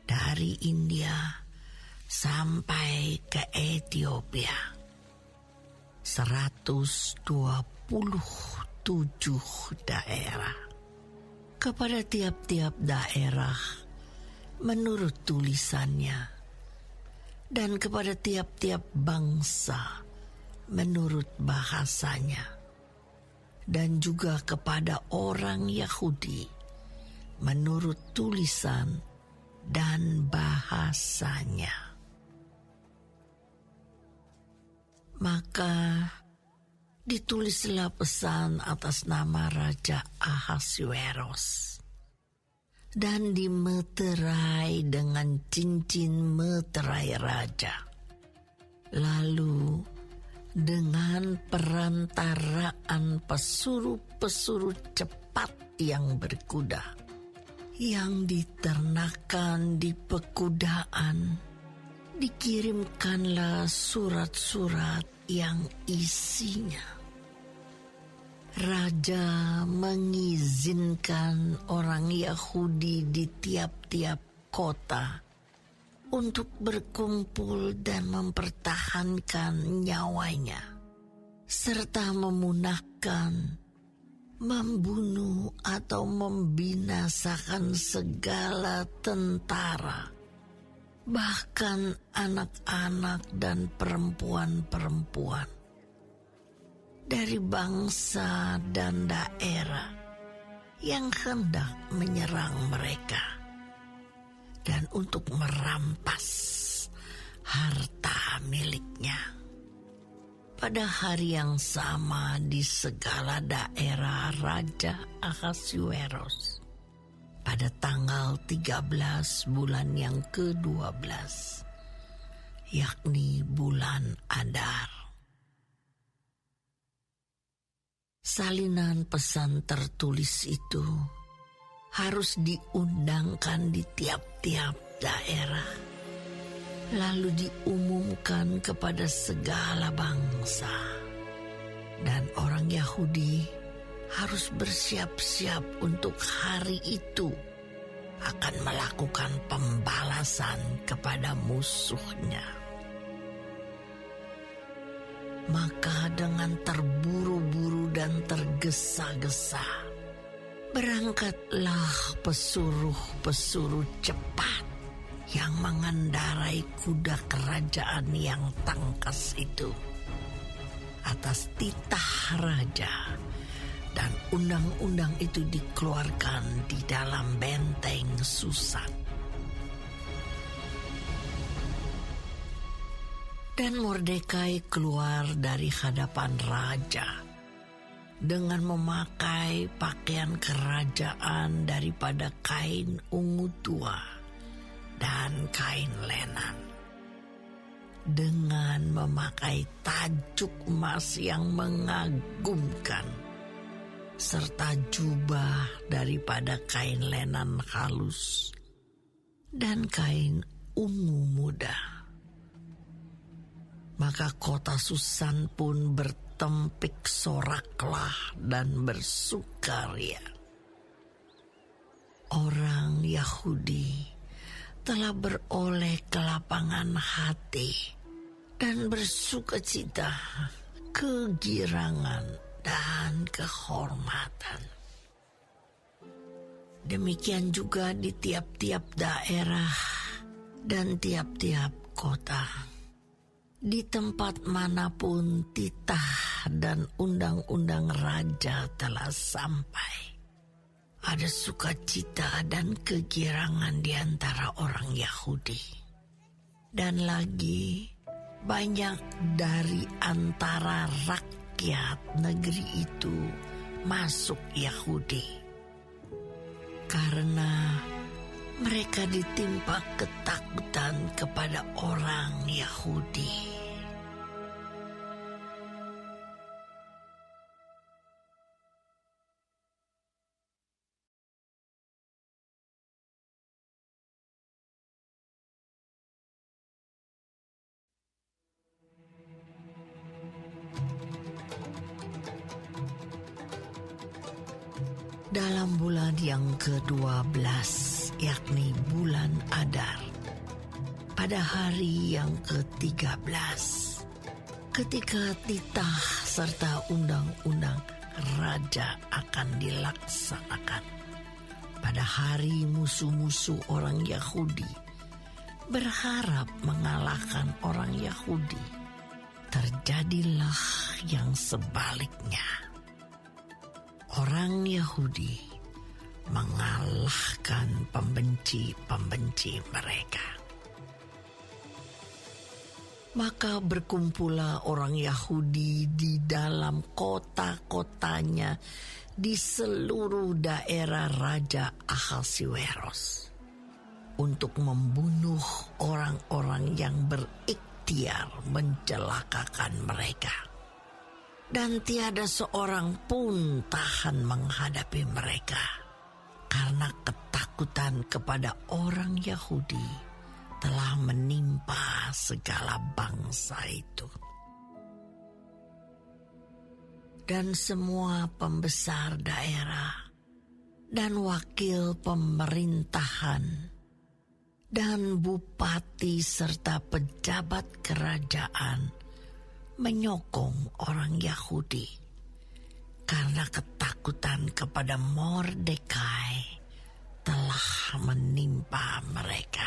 dari India sampai ke Ethiopia. 127 daerah. Kepada tiap-tiap daerah menurut tulisannya, dan kepada tiap-tiap bangsa menurut bahasanya, dan juga kepada orang Yahudi menurut tulisan dan bahasanya. Maka ditulislah pesan atas nama Raja Ahasuerus, dan dimeterai dengan cincin meterai raja. Lalu dengan perantaraan pesuruh-pesuruh cepat yang berkuda, yang diternakan di pekudaan, dikirimkanlah surat-surat yang isinya: Raja mengizinkan orang Yahudi di tiap-tiap kota untuk berkumpul dan mempertahankan nyawanya, serta memunahkan, membunuh atau membinasakan segala tentara, bahkan anak-anak dan perempuan-perempuan dari bangsa dan daerah yang hendak menyerang mereka, dan untuk merampas harta miliknya. Pada hari yang sama di segala daerah Raja Ahasuerus, pada tanggal 13 bulan yang ke-12, yakni bulan Adar. Salinan pesan tertulis itu harus diundangkan di tiap-tiap daerah, lalu diumumkan kepada segala bangsa, dan orang Yahudi harus bersiap-siap untuk hari itu akan melakukan pembalasan kepada musuhnya. Maka dengan terburu-buru dan tergesa-gesa, berangkatlah pesuruh-pesuruh cepat yang mengendarai kuda kerajaan yang tangkas itu atas titah raja, dan undang-undang itu dikeluarkan di dalam benteng Susan. Dan Mordekai keluar dari hadapan raja dengan memakai pakaian kerajaan daripada kain ungu tua dan kain lenan, dengan memakai tajuk emas yang mengagumkan, serta jubah daripada kain lenan halus dan kain ungu muda. Maka kota Susan pun bertempik soraklah dan bersukaria. Orang Yahudi telah beroleh kelapangan hati dan bersukacita, kegirangan dan kehormatan. Demikian juga di tiap-tiap daerah dan tiap-tiap kota. Di tempat manapun titah dan undang-undang raja telah sampai, ada sukacita dan kegirangan di antara orang Yahudi. Dan lagi banyak dari antara rakyat negeri itu masuk Yahudi, karena mereka ditimpa ketakutan kepada orang Yahudi. Dalam bulan yang ke-12, yakni bulan Adar, pada hari yang ke-13, ketika titah serta undang-undang raja akan dilaksanakan, pada hari musuh-musuh orang Yahudi berharap mengalahkan orang Yahudi, terjadilah yang sebaliknya. Orang Yahudi mengalahkan pembenci-pembenci mereka. Maka berkumpullah orang Yahudi di dalam kota-kotanya di seluruh daerah Raja Ahasiweros untuk membunuh orang-orang yang berikhtiar mencelakakan mereka. Dan tiada seorang pun tahan menghadapi mereka, karena ketakutan kepada orang Yahudi telah menimpa segala bangsa itu. Dan semua pembesar daerah dan wakil pemerintahan dan bupati serta pejabat kerajaan menyokong orang Yahudi karena ketakutan kepada Mordekai telah menimpa mereka.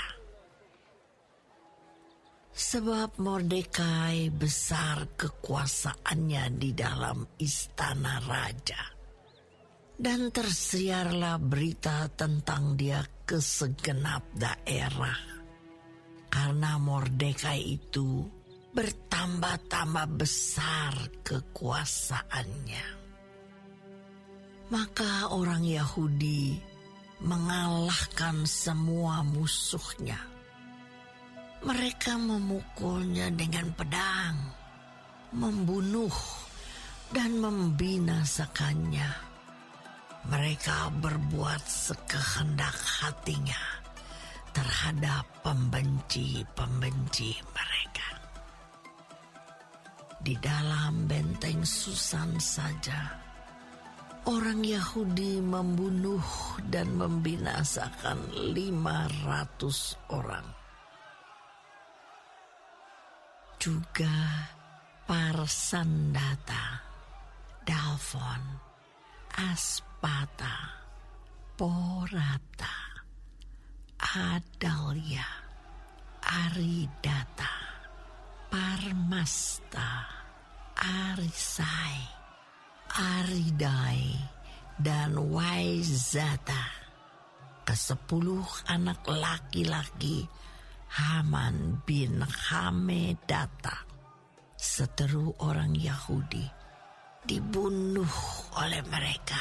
Sebab Mordekai besar kekuasaannya di dalam istana raja, dan tersiarlah berita tentang dia ke segenap daerah, karena Mordekai itu bertambah-tambah besar kekuasaannya. Maka orang Yahudi mengalahkan semua musuhnya. Mereka memukulnya dengan pedang, membunuh dan membinasakannya. Mereka berbuat sekehendak hatinya terhadap pembenci-pembenci mereka. Di dalam benteng Susan saja, orang Yahudi membunuh dan membinasakan 500 orang. Juga Parsandata, Dalfon, Aspata, Porata, Adalia, Aridata, Parmasta, Arisai, Aridai, dan Waizata, ke-10 anak laki-laki Haman bin Hamedata, seteru orang Yahudi, dibunuh oleh mereka.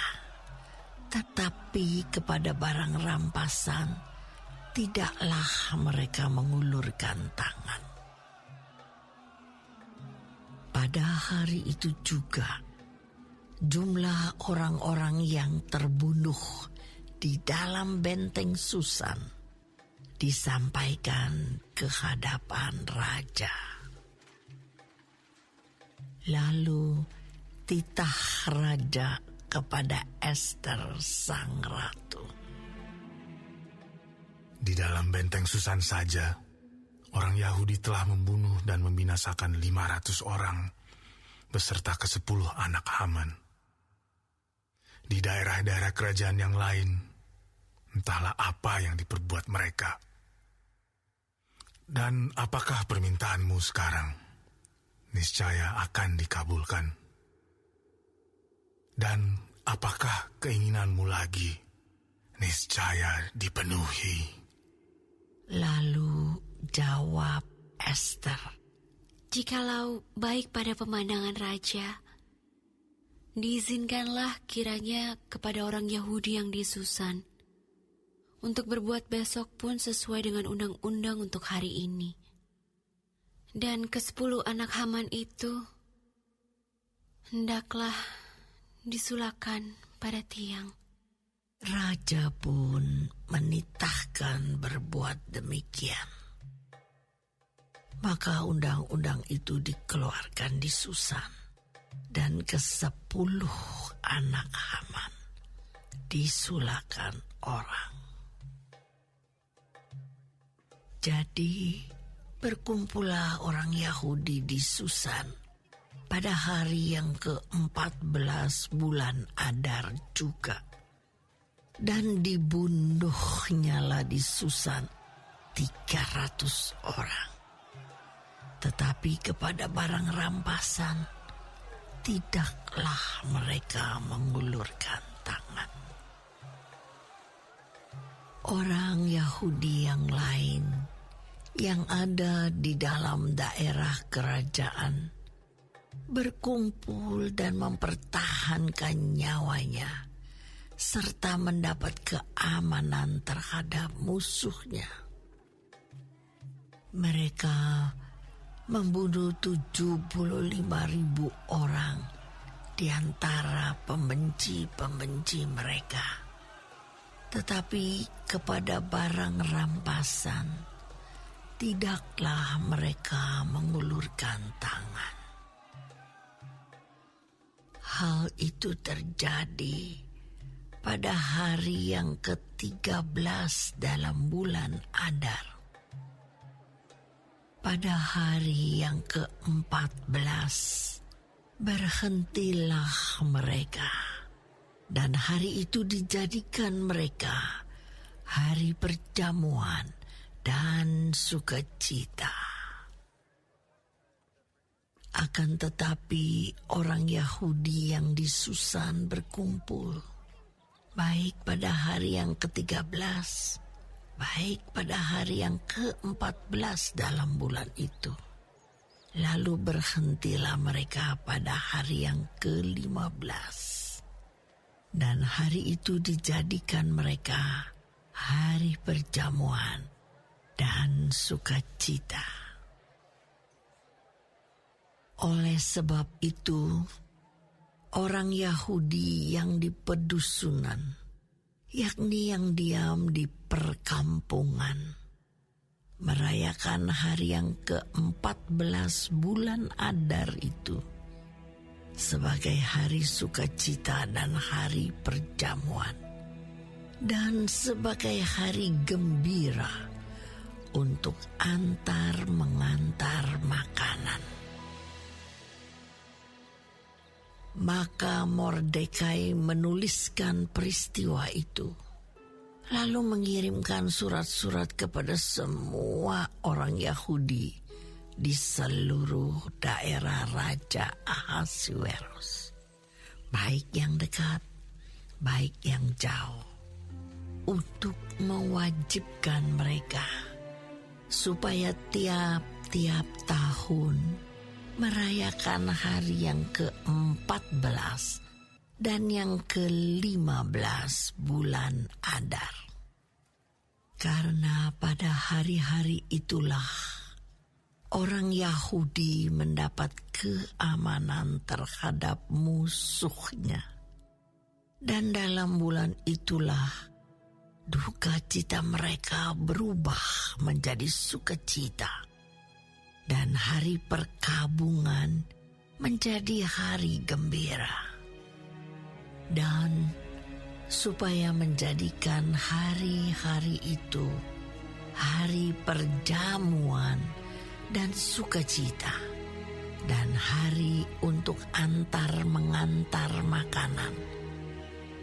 Tetapi kepada barang rampasan tidaklah mereka mengulurkan tangan. Pada hari itu juga jumlah orang-orang yang terbunuh di dalam benteng Susan disampaikan ke hadapan raja. Lalu titah raja kepada Ester sang ratu. Di dalam benteng Susan saja, orang Yahudi telah membunuh dan membinasakan 500 orang beserta ke-10 anak Haman. Di daerah-daerah kerajaan yang lain, entahlah apa yang diperbuat mereka. Dan apakah permintaanmu sekarang? Niscaya akan dikabulkan. Dan apakah keinginanmu lagi? Niscaya dipenuhi. Lalu jawab Ester, "Jikalau baik pada pemandangan raja, diizinkanlah kiranya kepada orang Yahudi yang di Susan untuk berbuat besok pun sesuai dengan undang-undang untuk hari ini. Dan ke-10 anak Haman itu hendaklah disulakan pada tiang." Raja pun menitahkan berbuat demikian. Maka undang-undang itu dikeluarkan di Susan, dan ke-10 anak Haman disulakan orang. Jadi berkumpullah orang Yahudi di Susan pada hari yang ke-14 bulan Adar juga. Dan dibunuhnyalah di Susan 300 orang. Tetapi kepada barang rampasan tidaklah mereka mengulurkan tangan. Orang Yahudi yang lain yang ada di dalam daerah kerajaan berkumpul dan mempertahankan nyawanya serta mendapat keamanan terhadap musuhnya. Mereka membunuh 75.000 orang di antara pembenci-pembenci mereka. Tetapi kepada barang rampasan tidaklah mereka mengulurkan tangan. Hal itu terjadi pada hari yang ke-13 dalam bulan Adar. Pada hari yang ke-14 berhentilah mereka, dan hari itu dijadikan mereka hari perjamuan dan sukacita. Akan tetapi orang Yahudi yang di Susan berkumpul, baik pada hari yang ke-13, baik pada hari yang ke-14 dalam bulan itu. Lalu berhentilah mereka pada hari yang ke-15. Dan hari itu dijadikan mereka hari perjamuan dan sukacita. Oleh sebab itu, orang Yahudi yang di pedusunan, yakni yang diam di perkampungan, merayakan hari yang ke-14 bulan Adar itu sebagai hari sukacita dan hari perjamuan, dan sebagai hari gembira untuk antar mengantar makanan. Maka Mordekai menuliskan peristiwa itu, lalu mengirimkan surat-surat kepada semua orang Yahudi di seluruh daerah Raja Ahasuerus, baik yang dekat, baik yang jauh, untuk mewajibkan mereka supaya tiap-tiap tahun merayakan hari yang ke-14 dan yang ke-15 bulan Adar. Karena pada hari-hari itulah orang Yahudi mendapat keamanan terhadap musuhnya. Dan dalam bulan itulah duka cita mereka berubah menjadi sukacita. Dan hari perkabungan menjadi hari gembira. Dan supaya menjadikan hari-hari itu hari perjamuan dan sukacita, dan hari untuk antar mengantar makanan,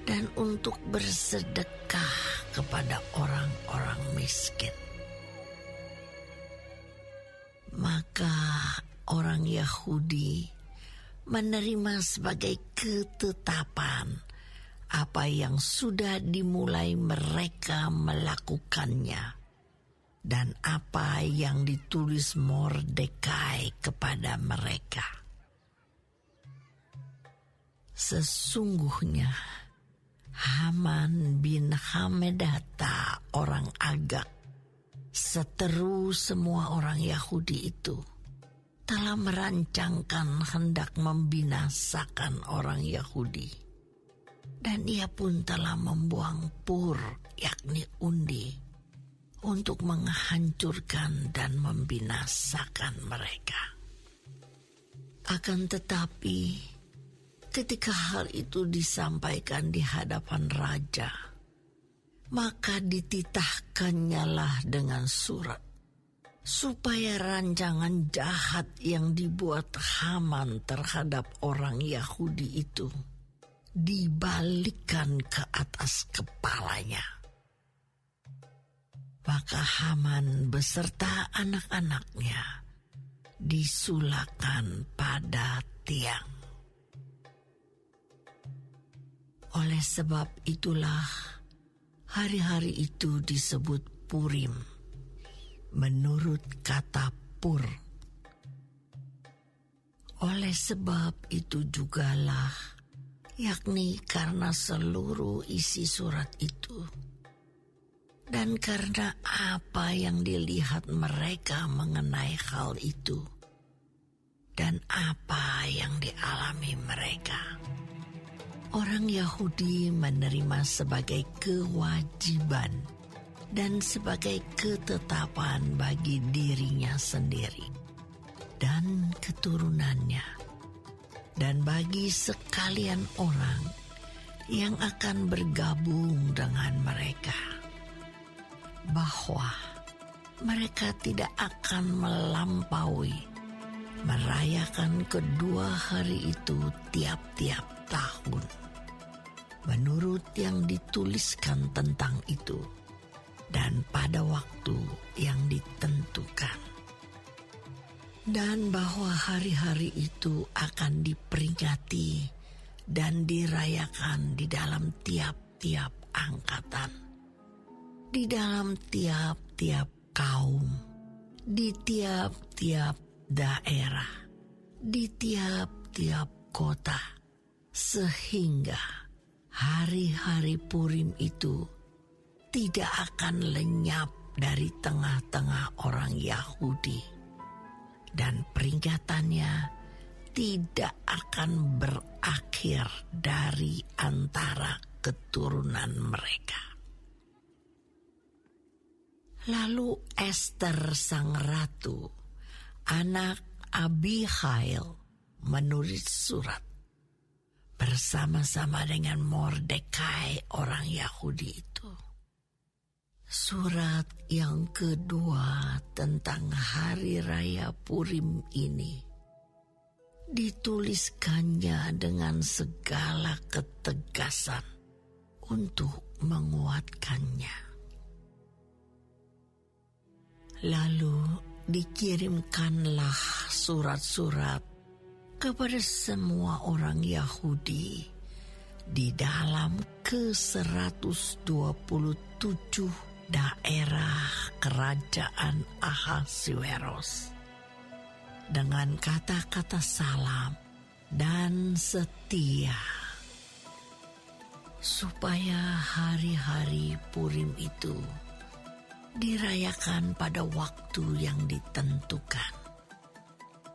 dan untuk bersedekah kepada orang-orang miskin. Maka orang Yahudi menerima sebagai ketetapan apa yang sudah dimulai mereka melakukannya, dan apa yang ditulis Mordekai kepada mereka. Sesungguhnya Haman bin Hamedata orang Agag, seteru semua orang Yahudi itu, telah merancangkan hendak membinasakan orang Yahudi. Dan ia pun telah membuang pur, yakni undi, untuk menghancurkan dan membinasakan mereka. Akan tetapi, ketika hal itu disampaikan di hadapan raja, maka dititahkannyalah dengan surat, supaya rancangan jahat yang dibuat Haman terhadap orang Yahudi itu dibalikkan ke atas kepalanya. Maka Haman beserta anak-anaknya disulakan pada tiang. Oleh sebab itulah hari-hari itu disebut Purim, menurut kata pur. Oleh sebab itu jugalah, yakni karena seluruh isi surat itu, dan karena apa yang dilihat mereka mengenai hal itu, dan apa yang dialami mereka, orang Yahudi menerima sebagai kewajiban dan sebagai ketetapan bagi dirinya sendiri dan keturunannya, dan bagi sekalian orang yang akan bergabung dengan mereka, bahwa mereka tidak akan melampaui merayakan kedua hari itu tiap-tiap tahun, menurut yang dituliskan tentang itu, dan pada waktu yang ditentukan. Dan bahwa hari-hari itu akan diperingati dan dirayakan di dalam tiap-tiap angkatan, di dalam tiap-tiap kaum, di tiap-tiap daerah, di tiap-tiap kota, sehingga hari-hari Purim itu tidak akan lenyap dari tengah-tengah orang Yahudi, dan peringatannya tidak akan berakhir dari antara keturunan mereka. Lalu Ester sang ratu, anak Abihail, menulis surat bersama-sama dengan Mordekai orang Yahudi itu. Surat yang kedua tentang hari raya Purim ini dituliskannya dengan segala ketegasan untuk menguatkannya. Lalu dikirimkanlah surat-surat kepada semua orang Yahudi di dalam ke-127 daerah kerajaan Ahasuerus dengan kata-kata salam dan setia, supaya hari-hari Purim itu dirayakan pada waktu yang ditentukan,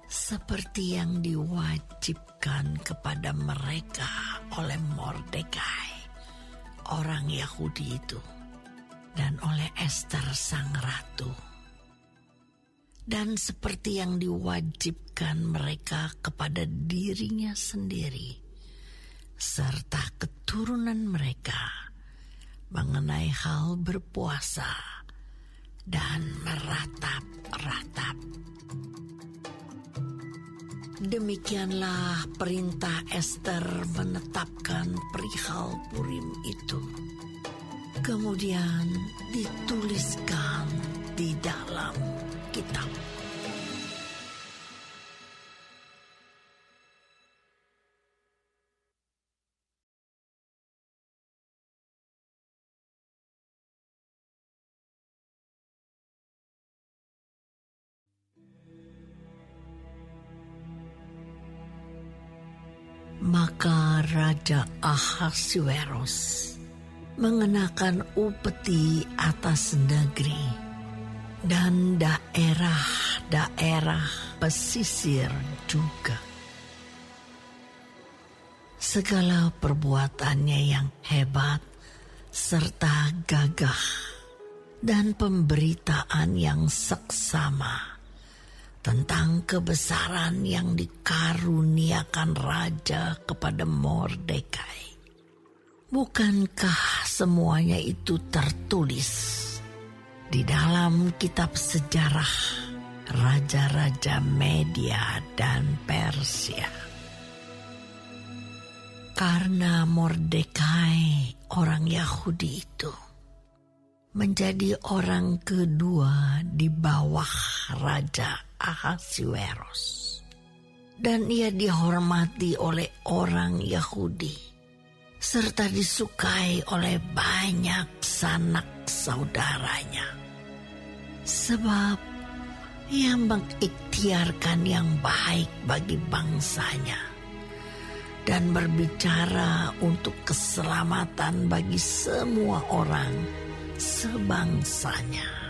seperti yang diwajibkan kepada mereka oleh Mordekai, orang Yahudi itu, dan oleh Ester sang ratu, dan seperti yang diwajibkan mereka kepada dirinya sendiri serta keturunan mereka mengenai hal berpuasa dan meratap-ratap. Demikianlah perintah Ester menetapkan perihal Purim itu. Kemudian dituliskan di dalam kitab. Maka Raja Ahasuerus mengenakan upeti atas negeri dan daerah-daerah pesisir juga. Segala perbuatannya yang hebat serta gagah dan pemberitaan yang seksama tentang kebesaran yang dikaruniakan raja kepada Mordekai. Bukankah semuanya itu tertulis di dalam kitab sejarah raja-raja Media dan Persia? Karena Mordekai, orang Yahudi itu, menjadi orang kedua di bawah Raja Ahasuerus, dan ia dihormati oleh orang Yahudi serta disukai oleh banyak sanak saudaranya, sebab ia mengikhtiarkan yang baik bagi bangsanya dan berbicara untuk keselamatan bagi semua orang sebangsanya.